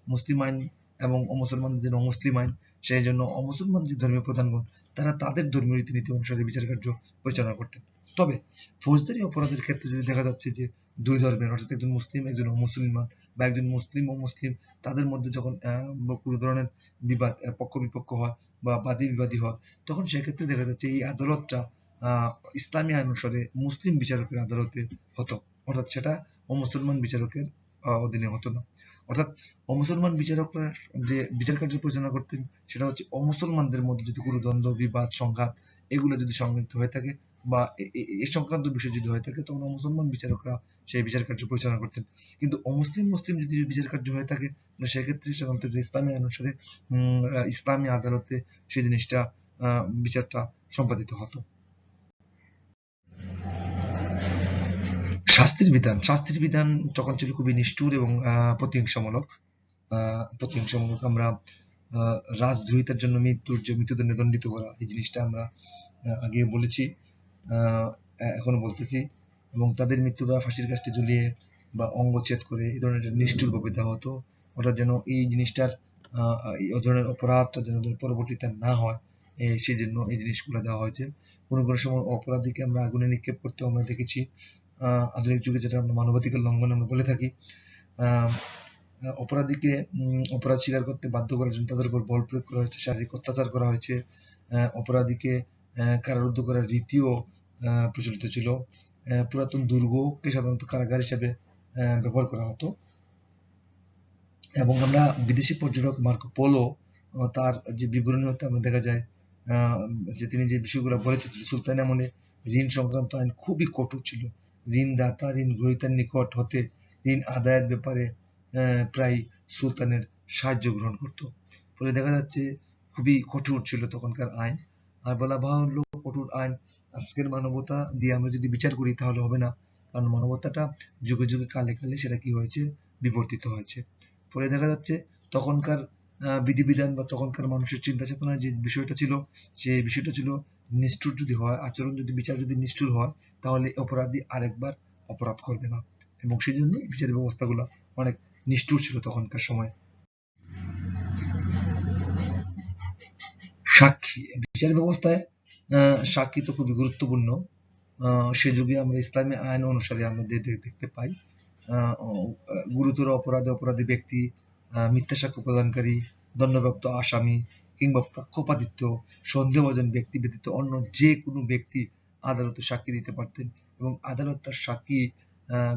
মুসলিম আইন এবং অমুসলমানদের জন্য অমুসলিম আইন। সেই জন্য অমুসলমান যে ধর্মীয় প্রধানগণ তারা তাদের ধর্মীয় রীতিনীতি অনুসারে বিচার কার্য পরিচালনা করতেন। তবে ফৌজদারি অপরাধের ক্ষেত্রে যদি দেখা যাচ্ছে যে দুই ধর্মের, অর্থাৎ একজন মুসলিম একজন অমুসলিমান বা একজন মুসলিম ও মুসলিম তাদের মধ্যে যখন কোনো ধরনের বিবাদ, পক্ষ বিপক্ষ হয় বা বাদী বিবাদী হয়, তখন সেক্ষেত্রে দেখা যাচ্ছে এই আদালতটা ইসলামী আইন অনুসারে মুসলিম বিচারকের আদালতে হতো, অর্থাৎ সেটা অমুসলমান বিচারকের অধীনে হতো না। অর্থাৎ অমুসলমান বিচারকরা যে বিচার কার্য পরিচালনা করতেন সেটা হচ্ছে অমুসলমানদের মধ্যে যদি কোনো দ্বন্দ্ব, বিবাদ, সংঘাত এগুলো যদি সংঘটিত হয়ে থাকে বা এ সংক্রান্ত বিষয় যদি হয়ে থাকে, তখন মুসলমান বিচারকরা সেই বিচার কার্য পরিচালনা করতেন। কিন্তু মুসলিম যদি বিচার কার্য হয়ে থাকে সেক্ষেত্রে সাধারণত ইসলামী আইন অনুসারে ইসলামী আদালতে সেই জিনিসটা বিচারটা সম্পাদিত হতো। শাস্তির বিধান তখন ছিল খুবই নিষ্ঠুর এবং প্রতিহিংসামূলক। আমরা রাজদ্রোহিতার জন্য মৃত্যুদণ্ডে দণ্ডিত করা, এই জিনিসটা আমরা আগে বলেছি, এখনো বলতেছি। এবং তাদের মৃত্যুরা ফাঁসির কাস্টে ঝুলিয়ে বা অঙ্গচ্ছেদ করে এই ধরনের নিষ্ঠুরভাবে দেওয়া হতো, অর্থাৎ যেন এই জিনিসটার এই ধরনের অপরাধটা যেন পরবর্তীতে না হয় সেই জন্য এই জিনিসগুলো দেওয়া হয়েছে। কোনো কোনো সময় অপরাধীকে আমরা আগুনে নিক্ষেপ করতে আমরা দেখেছি, আধুনিক যুগে যেটা আমরা মানবাধিকার লঙ্ঘন আমরা বলে থাকি। অপরাধীকে অপরাধ স্বীকার করতে বাধ্য করার জন্য তাদের উপর বল প্রয়োগ করা হয়েছে, শারীরিক অত্যাচার করা হয়েছে। অপরাধীকে কারারুদ্ধ করার রীতিও প্রচলিত ছিল। পুরাতন দুর্গকে সাধারণত কারাগার হিসেবে ব্যবহার করা হতো। এবং আমরা বিদেশি পর্যটক মার্কো পোলো তার যে বিবরণী হতে আমরা দেখা যায় যে তিনি যে বিষয়গুলো বলেছেন, সুলতানি আমলে ঋণ সংক্রান্ত আইন খুবই কঠোর ছিল। ঋণদাতা ঋণ গ্রহীতার নিকট হতে ঋণ আদায়ের ব্যাপারে প্রায় সুলতানের সাহায্য গ্রহণ করত। ফলে দেখা যাচ্ছে খুবই কঠোর ছিল তখনকার আইন। আর বলা বাহুল্য, কঠোর আইন আজকের মানবতা দিয়ে আমরা যদি বিচার করি তাহলে হবে না, কারণ মানবতাটা যুগে যুগে কালে কালে সেটা কি হয়েছে, বিবর্তিত হয়েছে। ফলে দেখা যাচ্ছে তখনকার বিধিবিধান বা তখনকার মানুষের চিন্তা চেতনার যে বিষয়টা ছিল, সেই বিষয়টা ছিল নিষ্ঠুর যদি হয়, আচরণ যদি বিচার যদি নিষ্ঠুর হয়, তাহলে অপরাধী আরেকবার অপরাধ করবে না। এবং সেই জন্য বিচার ব্যবস্থাগুলো অনেক নিষ্ঠুর ছিল তখনকার সময়। সাক্ষী, বিচার ব্যবস্থায় সাক্ষী তো খুবই গুরুত্বপূর্ণ। সে যুগে আমরা ইসলামী আইন অনুসারে আমরা দেখতে পাই গুরুতর অপরাধে অপরাধী ব্যক্তি, মিথ্যা সাক্ষ্য প্রদানকারী, দণ্ডপ্রাপ্ত আসামি কিংবা পক্ষপাতিত্ব সন্দেহভাজন ব্যক্তি ব্যতীত অন্য যে কোনো ব্যক্তি আদালতে সাক্ষী দিতে পারতেন এবং আদালত তার সাক্ষী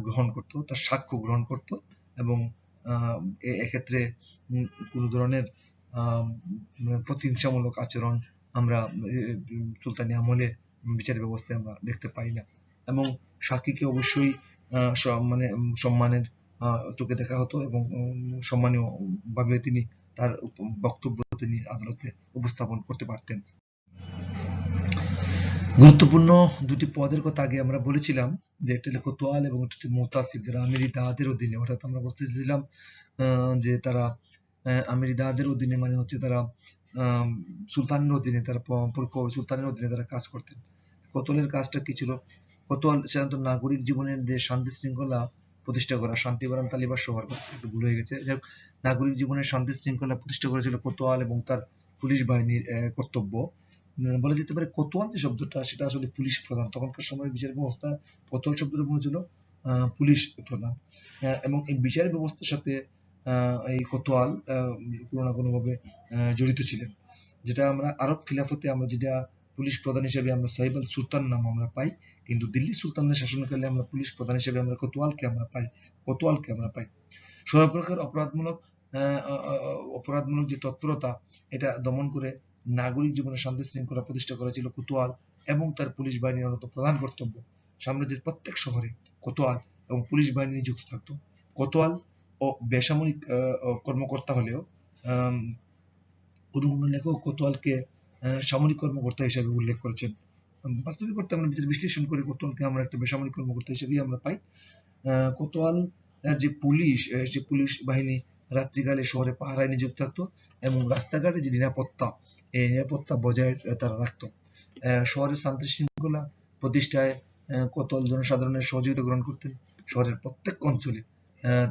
গ্রহণ করত, তার সাক্ষ্য গ্রহণ করত। এবং এক্ষেত্রে কোনো ধরনের প্রতিহিংসামূলক আচরণ আমরা সুলতানি আমলে বিচার ব্যবস্থায় আমরা দেখতে পাই না। এবং সাক্ষীকে অবশ্যই মানে সম্মানের চোখে দেখা হতো এবং সম্মানীয় ভাবে তিনি তার বক্তব্য তিনি আদালতে উপস্থাপন করতে পারতেন। গুরুত্বপূর্ণ দুটি পদের কথা আগে আমরা বলেছিলাম, যে একটা হলো কোতোয়াল এবং একটা হচ্ছে মুতাসিব, যারা আমির দাদের অধীনে, অর্থাৎ আমরা বলতেছিলাম যে তারা আমির দাদের অধীনে, মানে হচ্ছে তারা সুলতানের অধীনে, তারা সুলতানের অধীনে তারা কাজ করতেন। কোতোয়ালের কাজটা কি ছিল? কোতোয়াল সাধারণত নাগরিক জীবনের যে শান্তি শৃঙ্খলা প্রতিষ্ঠা করা, শান্তি বারান তালিবাস সবার কথা একটু ভুল হয়ে গেছে, যাই নাগরিক জীবনের শান্তি শৃঙ্খলা প্রতিষ্ঠা করেছিল কোতোয়াল এবং তার পুলিশ বাহিনীর কর্তব্য। বলা যেতে পারে কোতোয়াল যে শব্দটা সেটা আসলে পুলিশ প্রধান, তখনকার সময়ের বিচার ব্যবস্থা কোতোয়াল শব্দটা মনে ছিল পুলিশ প্রধান। এবং এই বিচার ব্যবস্থার সাথে এই কোতোয়াল কোনো না কোনো ভাবে জড়িত ছিলেন। যেটা আমরা আরব খিলাফতে আমরা যেটা পুলিশ প্রধান হিসেবে আমরা সাহিব আল সুলতান নাম আমরা পাই, কিন্তু দিল্লি সুলতানদের শাসনকালে আমরা পুলিশ প্রধান হিসেবে আমরা কোতোয়ালকে আমরা পাই। সর্বপ্রকার অপরাধমূলক যে তৎপরতা, এটা দমন করে নাগরিক জীবনে শান্তি শৃঙ্খলা প্রতিষ্ঠা করা ছিল কোতোয়াল এবং তার পুলিশ বাহিনীর অন্যতম প্রধান কর্তব্য। সাম্রাজ্যের প্রত্যেক শহরে কোতোয়াল এবং পুলিশ বাহিনী নিযুক্ত থাকতো। কোতোয়াল ও বেসামরিক কর্মকর্তা হলেও কোনো কোনো লেখক কোতোয়ালকে সামরিক কর্মকর্তা হিসেবে উল্লেখ করেছেন। বাস্তবিক অর্থে আমরা বিশ্লেষণ করে কোতোয়ালকে আমরা একটা বেসামরিক কর্মকর্তা হিসেবেই আমরা পাই। কোতোয়াল যে পুলিশ বাহিনী রাত্রিকালে শহরে পাহারায় নিযুক্ত থাকতো এবং রাস্তাঘাটে যে নিরাপত্তা, এই নিরাপত্তা বজায় তারা রাখতো। শহরের শান্তি শৃঙ্খলা প্রতিষ্ঠায় কোতোয়াল জনসাধারণের সহযোগিতা গ্রহণ করতেন। শহরের প্রত্যেক অঞ্চলে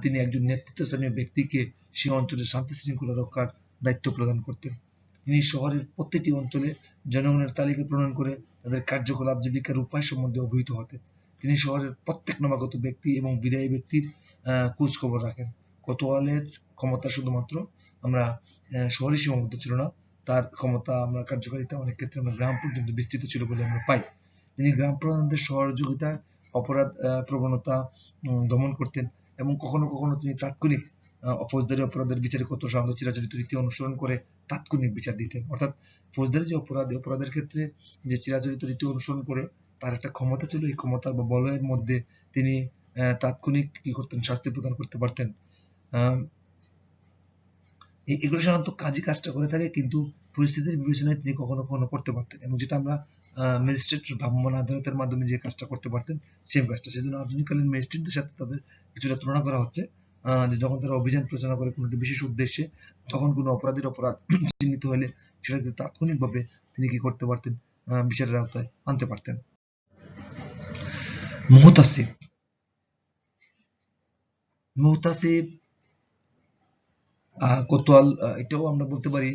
তিনি একজন নেতৃত্বস্থানীয় ব্যক্তিকে সেই অঞ্চলের শান্তি শৃঙ্খলা রক্ষার দায়িত্ব প্রদান করতেন। তিনি শহরের প্রতিটি অঞ্চলে জনগণের তালিকা প্রণয়ন করে তাদের কার্যকলাপ জীবিকার উপায় সম্বন্ধে অবহিত হতেন। তিনি শহরের প্রত্যেক নবাগত ব্যক্তি এবং বিদায়ী ব্যক্তির খোঁজ খবর রাখেন। কোতোয়ালের ক্ষমতা শুধুমাত্র আমরা শহরে সীমাবদ্ধ ছিল না, তার ক্ষমতা আমরা কার্যকারিতা অনেক ক্ষেত্রে আমরা গ্রাম পর্যন্ত বিস্তৃত ছিল বলে আমরা পাই। তিনি গ্রাম প্রধানদের সহযোগিতায় অপরাধ প্রবণতা দমন করতেন এবং কখনো কখনো তিনি তাৎক্ষণিক ফৌজদারি অপরাধের বিচারে কত সাধারণত চিরাচরিত রীতি অনুসরণ করে তাৎক্ষণিক বিচার দিতেন। অর্থাৎ ফৌজদারি যে অপরাধের ক্ষেত্রে যে চিরাচরিত রীতি অনুসরণ করে তার একটা ক্ষমতা ছিল, এই ক্ষমতা বা বলয়ের মধ্যে তিনি তাৎক্ষণিক কি করতেন, শাস্তি প্রদান করতে পারতেন। এগুলো সাধারণত কাজটা করে থাকে, কিন্তু পরিস্থিতির বিবেচনায় তিনি কখনো কখনো করতে পারতেন, এবং যেটা আমরা ম্যাজিস্ট্রেট ভ্রাম্যমাণ আদালতের মাধ্যমে যে কাজটা করতে পারতেন সেম কাজটা। সেজন্য আধুনিককালীন ম্যাজিস্ট্রেটদের সাথে তাদের কিছুটা তুলনা করা হচ্ছে, যে যখন তারা অভিযান পরিচালনা করে কোনো বিশেষ উদ্দেশ্যে, তখন কোনো অপরাধীর অপরাধ চিহ্নিত হলে সেটাকে তাৎক্ষণিকভাবে তিনি কি করতে পারতেন, বিচারের আওতায় আনতে পারতেন। মুহতাসিব কোতোয়াল, এটাও আমরা বলতে পারি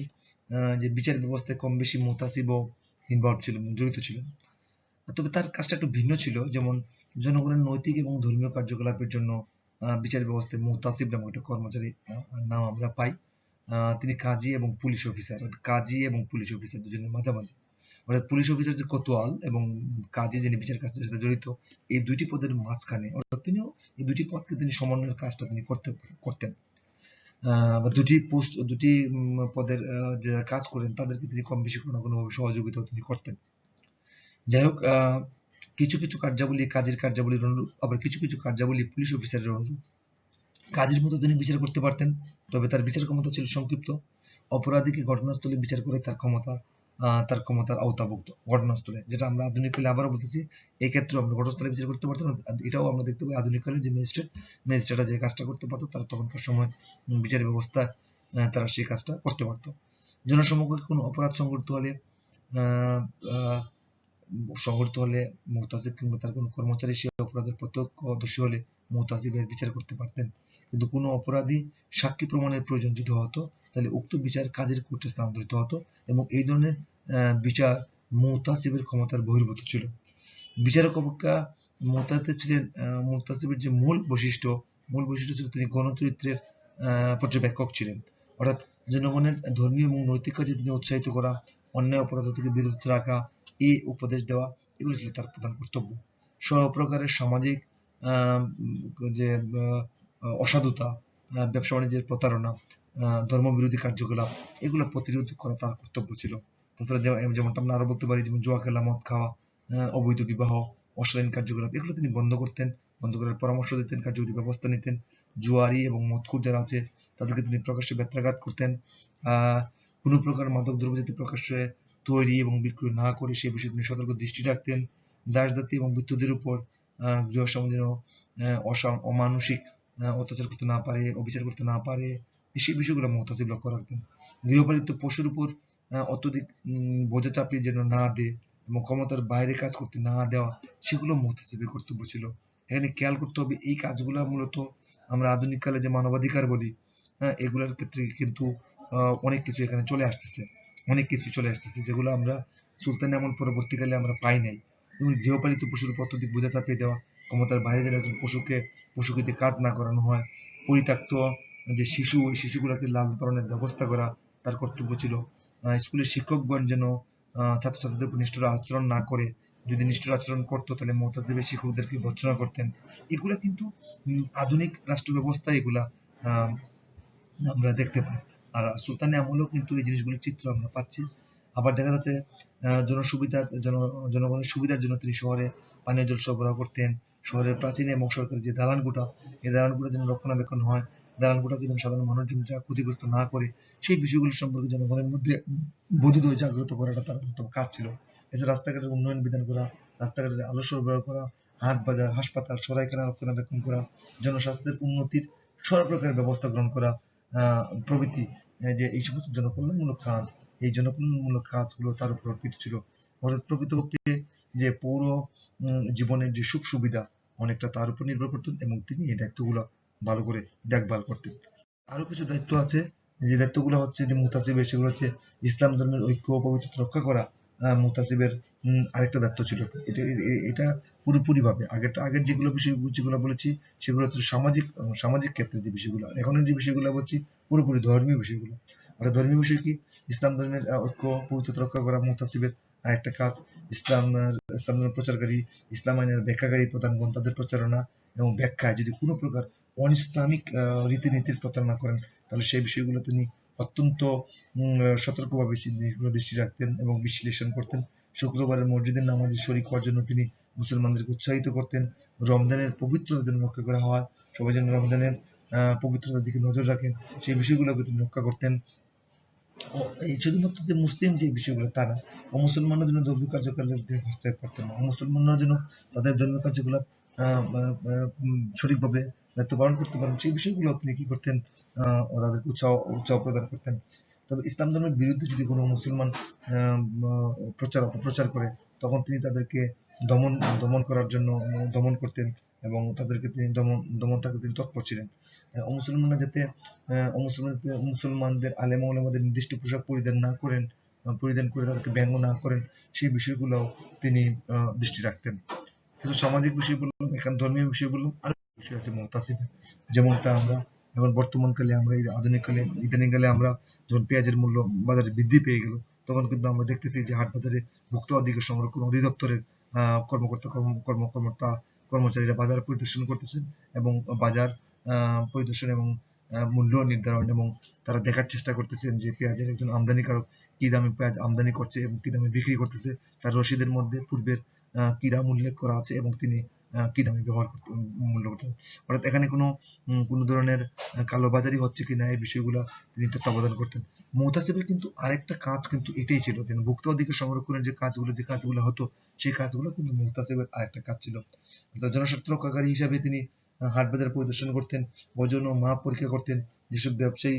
যে বিচার ব্যবস্থায় কম বেশি মুতাসিব ও ইনভলভ ছিলেন, জড়িত ছিলেন। তবে তার কাজটা একটু ভিন্ন ছিল। যেমন জনগণের নৈতিক এবং ধর্মীয় কার্যকলাপের জন্য বিচার ব্যবস্থায় মুতাসিব নামক একটা কর্মচারী নাম আমরা পাই। তিনি কাজী এবং পুলিশ অফিসার, কাজী এবং পুলিশ অফিসার দুজনের মাঝামাঝি, অর্থাৎ পুলিশ অফিসার যে কোতোয়াল এবং কাজী যিনি বিচার কাজের সাথে জড়িত, এই দুইটি পদের মাঝখানে, অর্থাৎ তিনিও এই দুটি পদকে তিনি সমন্বয়ের কাজটা তিনি করতেন। বা দুটি পোস্ট, দুটি পদের যারা কাজ করেন তাদেরকে তিনি কম বেশি কোনো না কোনোভাবে সহযোগিতাও তিনি করতেন। যাই হোক, কিছু কিছু কার্যাবলী কাজের কার্যাবলীর অনুরূপ, আবার কিছু কিছু কার্যাবলী পুলিশ অফিসারের অনুরূপ। কাজের মতো তিনি বিচার করতে পারতেন, তবে তার বিচার ক্ষমতা ছিল সংক্ষিপ্ত। অপরাধীকে ঘটনাস্থলে বিচার করে তার ক্ষমতার আওতাভুক্ত। ঘটনাস্থলে, যেটা আমরা আধুনিক কালে আবারও বলতেছি, এই ক্ষেত্রে আমরা ঘটনাস্থলে বিচার করতে পারতাম না। এটাও আমরা দেখতে পাই আধুনিক কালে যে ম্যাজিস্ট্রেটরা যে কাজটা করতে পারতো, তারা তখনকার সময় বিচার ব্যবস্থা তারা সেই কাজটা করতে পারতো। জনসমক্ষে কোনো অপরাধ সংঘটিত হলে মুতাসিব কিংবা তার কোনো কর্মচারী সে অপরাধের প্রত্যক্ষদর্শী হলে মুতাসিবের বিচার করতে পারতেন। কিন্তু কোনো অপরাধী সাক্ষী প্রমাণের প্রয়োজন যদি হতো, তাহলে উক্ত বিচার কাজের কোর্টে স্থানান্তরিত হতো এবং এই ধরনের বিচার মুতাসিবের ক্ষমতার বহির্ভূত ছিল। বিচারক অপেক্ষা মুতাসিবের যে মূল বৈশিষ্ট্য ছিল তিনি গণচরিত্রের পর্যবেক্ষক ছিলেন। অর্থাৎ জনগণের ধর্মীয় এবং নৈতিক কাজে তিনি উৎসাহিত করা, অন্যায় অপরাধ থেকে বিরত রাখা, এই উপদেশ দেওয়া, এগুলো ছিল তার প্রধান কর্তব্য। সব প্রকারের সামাজিক যে অসাধুতা, ব্যবসা বাণিজ্যের প্রতারণা, ধর্মবিরোধী কার্যকলাপ, এগুলো প্রতিরোধ করা তার কর্তব্য ছিল। তাছাড়া যেমনটা আমরা আরো বলতে পারি, যেমন জুয়া খেলা, মদ খাওয়া, অবৈধ বিবাহ, অশালীন কার্যকলাপ, এগুলো তিনি বন্ধ করতেন, বন্ধ করার পরামর্শ দিতেন, কার্যকরী ব্যবস্থা নিতেন। জুয়ারি এবং মদখোর যারা আছে তাদেরকে তিনি প্রকাশ্যে বেত্রাঘাত করতেন। কোনো প্রকার মাদক দ্রব্য যাতে প্রকাশ্যে তৈরি এবং বিক্রয় না করে সেই বিষয়ে তিনি সতর্ক দৃষ্টি রাখতেন। দাসদাসী এবং মৃত্যুদের উপর সমাজ যেন অমানুষিক অত্যাচার করতে না পারে, অবিচার করতে না পারে, সেই বিষয়গুলো মুতাসিব লক্ষ্য রাখতেন। গৃহপালিত পশুর উপর অত্যধিক বোঝা চাপিয়ে যেন না দেয় এবং ক্ষমতার বাইরে কাজ করতে না দেওয়া, সেগুলো মুতাসিবের কর্তব্য ছিল। এখানে খেয়াল করতে হবে, এই কাজগুলো মূলত আমরা আধুনিক কালে যে মানবাধিকার বলি, এগুলোর ক্ষেত্রে কিন্তু অনেক কিছু এখানে চলে আসতেছে, যেগুলো আমরা সুলতানি আমল পরবর্তীকালে আমরা পাই নাই। যেমন গৃহপালিত পশুর উপর অত্যধিক বোঝা চাপিয়ে দেওয়া, ক্ষমতার বাইরে যেন একজন পশুকে দিয়ে কাজ না করানো হয়, পরিত্যক্ত যে শিশুগুলোকে লালন পালনের ব্যবস্থা করা তার কর্তব্য ছিল। স্কুলের শিক্ষকগণ যেন ছাত্রছাত্রীদের উপর নিষ্ঠুর আচরণ না করে, যদি নিষ্ঠুর আচরণ করতো তাহলে মুতাসিবের শিক্ষকদেরকে ভর্ৎসনা করতেন। এগুলা কিন্তু আধুনিক রাষ্ট্র ব্যবস্থায় এগুলা আমরা দেখতে পাই। আর সুলতানি আমলেও কিন্তু এই জিনিসগুলোর চিত্র আমরা পাচ্ছি। আবার দেখা যাচ্ছে জনগণের সুবিধার জন্য তিনি শহরে পানীয় জল সরবরাহ করতেন। শহরের প্রাচীন এবং সরকারি যে দালানকোঠা, এই দালানকোঠা যেন রক্ষণাবেক্ষণ হয়, দালানকোঠাকে যেন সাধারণ মানুষজন ক্ষতিগ্রস্ত না করে, সেই বিষয়গুলো সম্পর্কে জনগণের মধ্যে বোধোদয় জাগ্রত করাটা তার অন্যতম কাজ ছিল। এছাড়া রাস্তাঘাটের উন্নয়ন বিধান করা, রাস্তাঘাটের আলো সরবরাহ করা, হাট বাজার, হাসপাতাল, সরাইখানা রক্ষণাবেক্ষণ করা, জনস্বাস্থ্যের উন্নতির সর্বপ্রকার ব্যবস্থা গ্রহণ করা প্রভৃতি, যে এই সমস্ত জনকল্যাণমূলক কাজ, এই জনকল্যাণমূলক কাজগুলো তার উপর অর্পিত ছিল। অর্থাৎ প্রকৃতপক্ষে যে পৌর জীবনের যে সুখ সুবিধা অনেকটা তার উপর নির্ভর করতেন এবং তিনি এই দায়িত্বগুলো ভালো করে দেখভাল করতেন। আরো কিছু দায়িত্ব আছে, যে দায়িত্বগুলো হচ্ছে যে মুতাসিবের, সেগুলো হচ্ছে ইসলাম ধর্মের ঐক্য ও পবিত্রতা রক্ষা করা। মুতাসিবের আরেকটা দায়িত্ব ছিল। এটা পুরোপুরি ভাবে আগের যেগুলো বলেছি সেগুলো হচ্ছে সামাজিক ক্ষেত্রে যে বিষয়গুলো, এখন যে বিষয়গুলো বলছি পুরোপুরি ধর্মীয় বিষয়গুলো। আর ধর্মীয় বিষয় কি? ইসলাম ধর্মের ঐক্য পবিত্রতা রক্ষা করা মুতাসিবের আরেকটা কাজ। ইসলাম ধর্মের প্রচারকারী, ইসলাম আইনের ব্যাখ্যাকারী প্রধানগণ তাদের প্রচারণা এবং ব্যাখ্যায় যদি কোনো প্রকার অনিসলামিক রীতিনীতির প্রতারণা করেন, তাহলে সেই বিষয়গুলো তিনি অত্যন্ত সতর্কভাবে দৃষ্টি রাখতেন এবং বিশ্লেষণ করতেন। শুক্রবারের মসজিদের নামাজে শরীক হওয়ার জন্য তিনি মুসলমানদেরকে উৎসাহিত করতেন। রমজানের পবিত্রতা যেন রক্ষা করা হয়, সবাই যেন রমজানের পবিত্রতার দিকে নজর রাখেন, সেই বিষয়গুলোকে তিনি রক্ষা করতেন। এই শুধুমাত্র যে মুসলিম যে বিষয়গুলো তা না, অমুসলমানরা যেন ধর্মীয় কার্যকলাপে হস্তক্ষেপ করতেন না, অমুসলমানরা যেন তাদের ধর্মীয় কার্যকলাপ সঠিকভাবে দায়িত্ব পালন করতে পারেন, সেই বিষয়গুলো তিনি কি করতেন, তাদেরকে উৎসাহ প্রদান করতেন। তবে ইসলাম ধর্মের বিরুদ্ধে যদি কোনো মুসলমান অপপ্রচার করে, তখন তিনি তাদেরকে দমন করতেন এবং তাদেরকে তিনি দমন থাকতে তিনি তৎপর ছিলেন। অমুসলমানরা যাতে মুসলমানদের আলেম ওলামাদের নির্দিষ্ট পোশাক পরিধান করে তাদেরকে ব্যঙ্গ না করেন, সেই বিষয়গুলো তিনি দৃষ্টি রাখতেন। কিছু সামাজিক বিষয় বললাম, এখানে ধর্মীয় বিষয় বললাম, আরো বিষয় আছে মুতাসিফের, যেমনটা আমরা এখন বর্তমানকালে আমরা এই আধুনিককালে ইদানিংকালে আমরা যখন পেঁয়াজের মূল্য বাজারে বৃদ্ধি পেয়ে গেল, তখন কিন্তু আমরা দেখতেছি যে হাট বাজারে ভোক্তা অধিকার সংরক্ষণ অধিদপ্তরের কর্মচারীরা বাজার পরিদর্শন করতেছেন এবং বাজার পরিদর্শন এবং মূল্য নির্ধারণ এবং তারা দেখার চেষ্টা করতেছেন যে পেঁয়াজের একজন আমদানিকারক কি দামে পেঁয়াজ আমদানি করছে এবং কি দামে বিক্রি করতেছে, তার রসিদের মধ্যে পূর্বের কি দাম উল্লেখ করা আছে এবং তিনি কি দামে মূল্য করতেন। অর্থাৎ এখানে কোনো ধরনের কালোবাজারি হচ্ছে কিনা এই বিষয়গুলো তিনি তত্ত্বাবধান করতেন। মুহতাসিবের কিন্তু আরেকটা কাজ কিন্তু এটাই ছিল যে ভোক্তা অধিকার সংরক্ষণের যে কাজগুলো হতো, সেই কাজগুলো কিন্তু মুহতাসিবের আরেকটা কাজ ছিল। জনস্বার্থ রক্ষাকারী হিসাবে তিনি হাট বাজার পরিদর্শন করতেন, ওজন ও মাপ পরীক্ষা করতেন, যেসব ব্যবসায়ী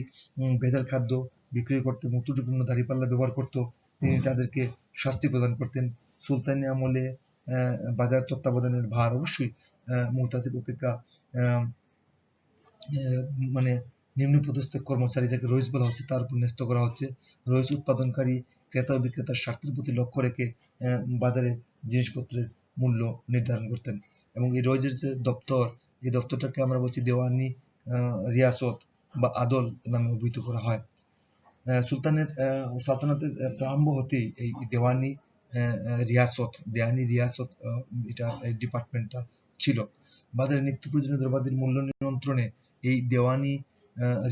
ভেজাল খাদ্য বিক্রি করতে ত্রুটিপূর্ণ দাঁড়িপাল্লা ব্যবহার করত, তিনি তাদেরকে শাস্তি প্রদান করতেন। সুলতানি আমলে বাজার তত্ত্বাবধানের ভার অবশ্যই মুহতাসিব অপেক্ষা মানে নিম্নপদস্থ কর্মচারী, যাকে রইস বলা হচ্ছে, তার উপর ন্যস্ত করা হচ্ছে। রইস উৎপাদনকারী ক্রেতা ও বিক্রেতার স্বার্থের প্রতি লক্ষ্য রেখে বাজারে জিনিসপত্রের মূল্য নির্ধারণ করতেন। এবং এই রইসের যে দপ্তর, এই দপ্তরটাকে আমরা বলছি দেওয়ানি রিয়াসত বা আদল নামে অভিহিত করা হয়। সুলতানের সালতানাতের প্রারম্ভ হতেই এই দেওয়ানি রিয়াসত এটা এই ডিপার্টমেন্টটা ছিল। বাজারে নিত্য প্রয়োজনীয় দ্রব্যাদির মূল্য নিয়ন্ত্রণে এই দেওয়ানি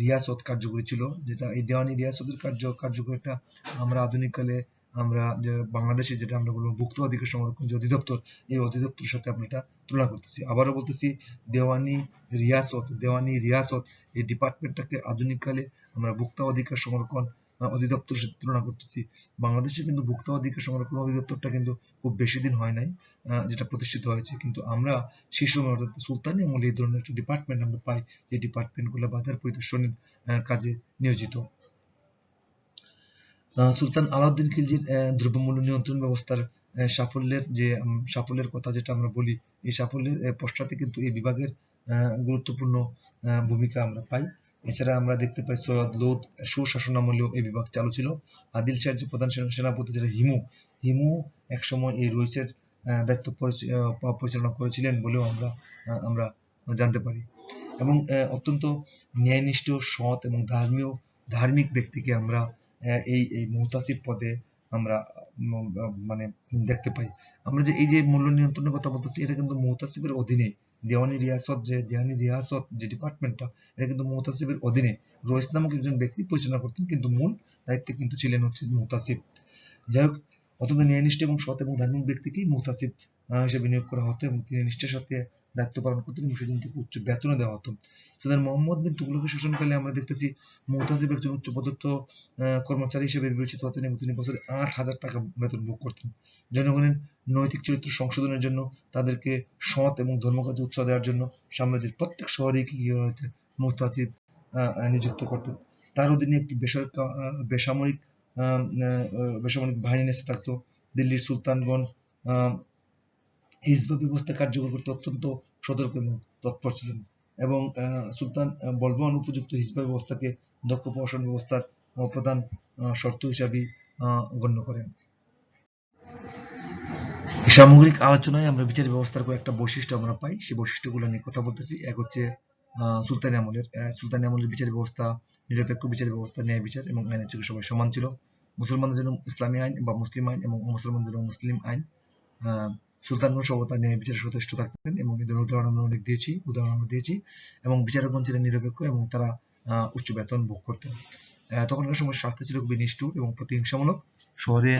রিয়াসত কার্যকরী ছিল, যেটা এই দেওয়ানি রিয়াসতের কার্যকরিতা আমরা আধুনিককালে আমরা যে বাংলাদেশে যেটা আমরা বলবো ভুক্ত অধিকার সংরক্ষণ যে অধিদপ্তর, এই অধিদপ্তরের সাথে আমরা এটা তুলনা করতেছি। আবারও বলতেছি, দেওয়ানি রিয়াসত এই ডিপার্টমেন্টটাকে আধুনিককালে আমরা ভোক্তা অধিকার সংরক্ষণ অধিদপ্তরের সাথে তুলনা করতেছি। বাংলাদেশে কিন্তু ভোক্তা অধিকার সংরক্ষণ অধিদপ্তরটা কিন্তু খুব বেশি দিন হয় নাই যেটা প্রতিষ্ঠিত হয়েছে, কিন্তু আমরা সেই সময় অর্থাৎ সুলতানি আমলে এই ধরনের একটা ডিপার্টমেন্ট আমরা পাই, যে ডিপার্টমেন্টগুলো বাজার পরিদর্শনের কাজে নিয়োজিত। সুলতান আলাউদ্দিন খিলজির দ্রব্যমূল্য নিয়ন্ত্রণ ব্যবস্থার সাফল্যের কথা যেটা আমরা বলি, এই সাফল্যের পশ্চাতে কিন্তু এই বিভাগের গুরুত্বপূর্ণ ভূমিকা আমরা পাই। এছাড়া আমরা দেখতে পাই সৈয়দ লোধ সুশাসন আমলেও এই বিভাগ চালু ছিল। আদিল শাহের যে প্রধান সেনাপতি যেটা হিমু একসময় এই রইসের দায়িত্ব পরিচালনা করেছিলেন বলেও আমরা জানতে পারি। এবং অত্যন্ত ন্যায়নিষ্ঠ, সৎ এবং ধার্মিক ব্যক্তিকে আমরা এই মুহতাসিব পদে আমরা মানে দেখতে পাই। আমরা যে এই যে মূল্য নিয়ন্ত্রণের কথা বলতেছি, এটা কিন্তু মুহতাসিবের অধীনে। দেওয়ানি রিয়াসত যে ডিপার্টমেন্টটা, এটা কিন্তু মুহতাসিবের অধীনে রইস নামক একজন ব্যক্তি পরিচালনা করতেন, কিন্তু মূল দায়িত্বে কিন্তু ছিলেন হচ্ছে মুহতাসিব। যাই হোক, অত্যন্ত ন্যায়নিষ্ঠ এবং সৎ এবং ধার্মিক ব্যক্তিকেই মুহতাসিব হিসেবে নিয়োগ করা হতো এবং তিনি নিষ্ঠার সাথে দায়িত্ব পালন করতেন এবং সেদিন থেকে উচ্চ বেতনও দেওয়া হতো। সুতরাং মোহাম্মদ বিন তুগলকের শাসনকালে আমরা দেখতেছি মুহতাসিব একজন উচ্চপদস্থ কর্মচারী হিসেবে বিবেচিত হতেন এবং তিনি বছরে 8,000 টাকা বেতন ভোগ করতেন। জনগণের নৈতিক চরিত্র সংশোধনের জন্য, তাদেরকে সৎ এবং ধর্মকাজে উৎসাহ দেওয়ার জন্য সাম্রাজ্যের প্রত্যেক শহরেই কি হয়েছে মুহতাসিব নিযুক্ত করতেন। তার অধীনে একটি বেসামরিক বাহিনী ন্যস্ত থাকতো। দিল্লির সুলতানগণ হিজবা ব্যবস্থা কার্যকর করতে অত্যন্ত সতর্ক এবং তৎপর ছিলেন এবং সুলতান বলবান উপযুক্ত হিজবা ব্যবস্থাকে দক্ষ প্রশাসন ব্যবস্থার প্রধান শর্ত হিসাবে গণ্য করেন। সামগ্রিক আলোচনায় আমরা বিচার ব্যবস্থার কয়েকটা বৈশিষ্ট্য আমরা পাই, সেই বৈশিষ্ট্যগুলো নিয়ে কথা বলতেছি। এক হচ্ছে সুলতানি আমলের বিচার ব্যবস্থা নিরপেক্ষ বিচার ব্যবস্থা, ন্যায় বিচার এবং আইনের চোখে সবাই সমান ছিল। মুসলমানদের জন্য ইসলামী আইন বা মুসলিম আইন এবং মুসলমানদের জন্য মুসলিম আইন। সুলতানগণ সর্বদা ন্যায় বিচারে সচেষ্ট থাকতেন এবং এদের উদাহরণ আমরা দিয়েছি এবং বিচারকগণ ছিলেন নিরপেক্ষ এবং তারা উচ্চ বেতন ভোগ করতেন। তখনকার সময় শাস্তি ছিল খুবই নিষ্ঠুর এবং প্রতিহিংসামূলক। শহরে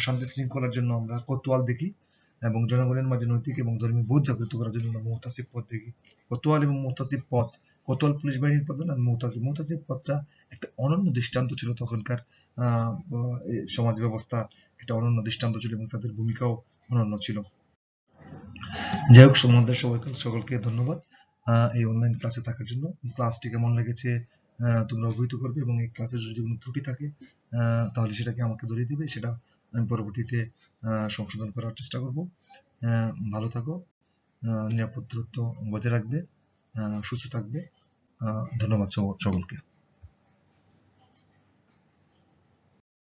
শান্তি শৃঙ্খলার জন্য আমরা কোতোয়াল দেখি এবং জনগণের মাঝে নৈতিক এবং ধর্মীয় বোধ জাগ্রত করার জন্য আমরা মুহতাসিব পদ দেখি। কোতোয়াল এবং মুহতাসিব পদ, কোতোয়াল পুলিশ বাহিনীর প্রধান আর মুহতাসিব পদটা একটা অনন্য দৃষ্টান্ত ছিল তখনকার সমাজ ব্যবস্থা, একটা অনন্য দৃষ্টান্ত ছিল এবং তাদের ভূমিকাও অনন্য ছিল। যাই হোক, সকলকে ধন্যবাদ এই অনলাইন ক্লাসে থাকার জন্য। ক্লাসটি কেমন লেগেছে তোমরা অবহিত করবে এবং এই ক্লাসের যদি কোনো ত্রুটি থাকে তাহলে সেটাকে আমাকে ধরিয়ে দিবে, সেটা আমি পরবর্তীতে সংশোধন করার চেষ্টা করব। ভালো থাকো। নিরাপদ দূরত্ব বজায় রাখবে, সুস্থ থাকবে। ধন্যবাদ সকলকে।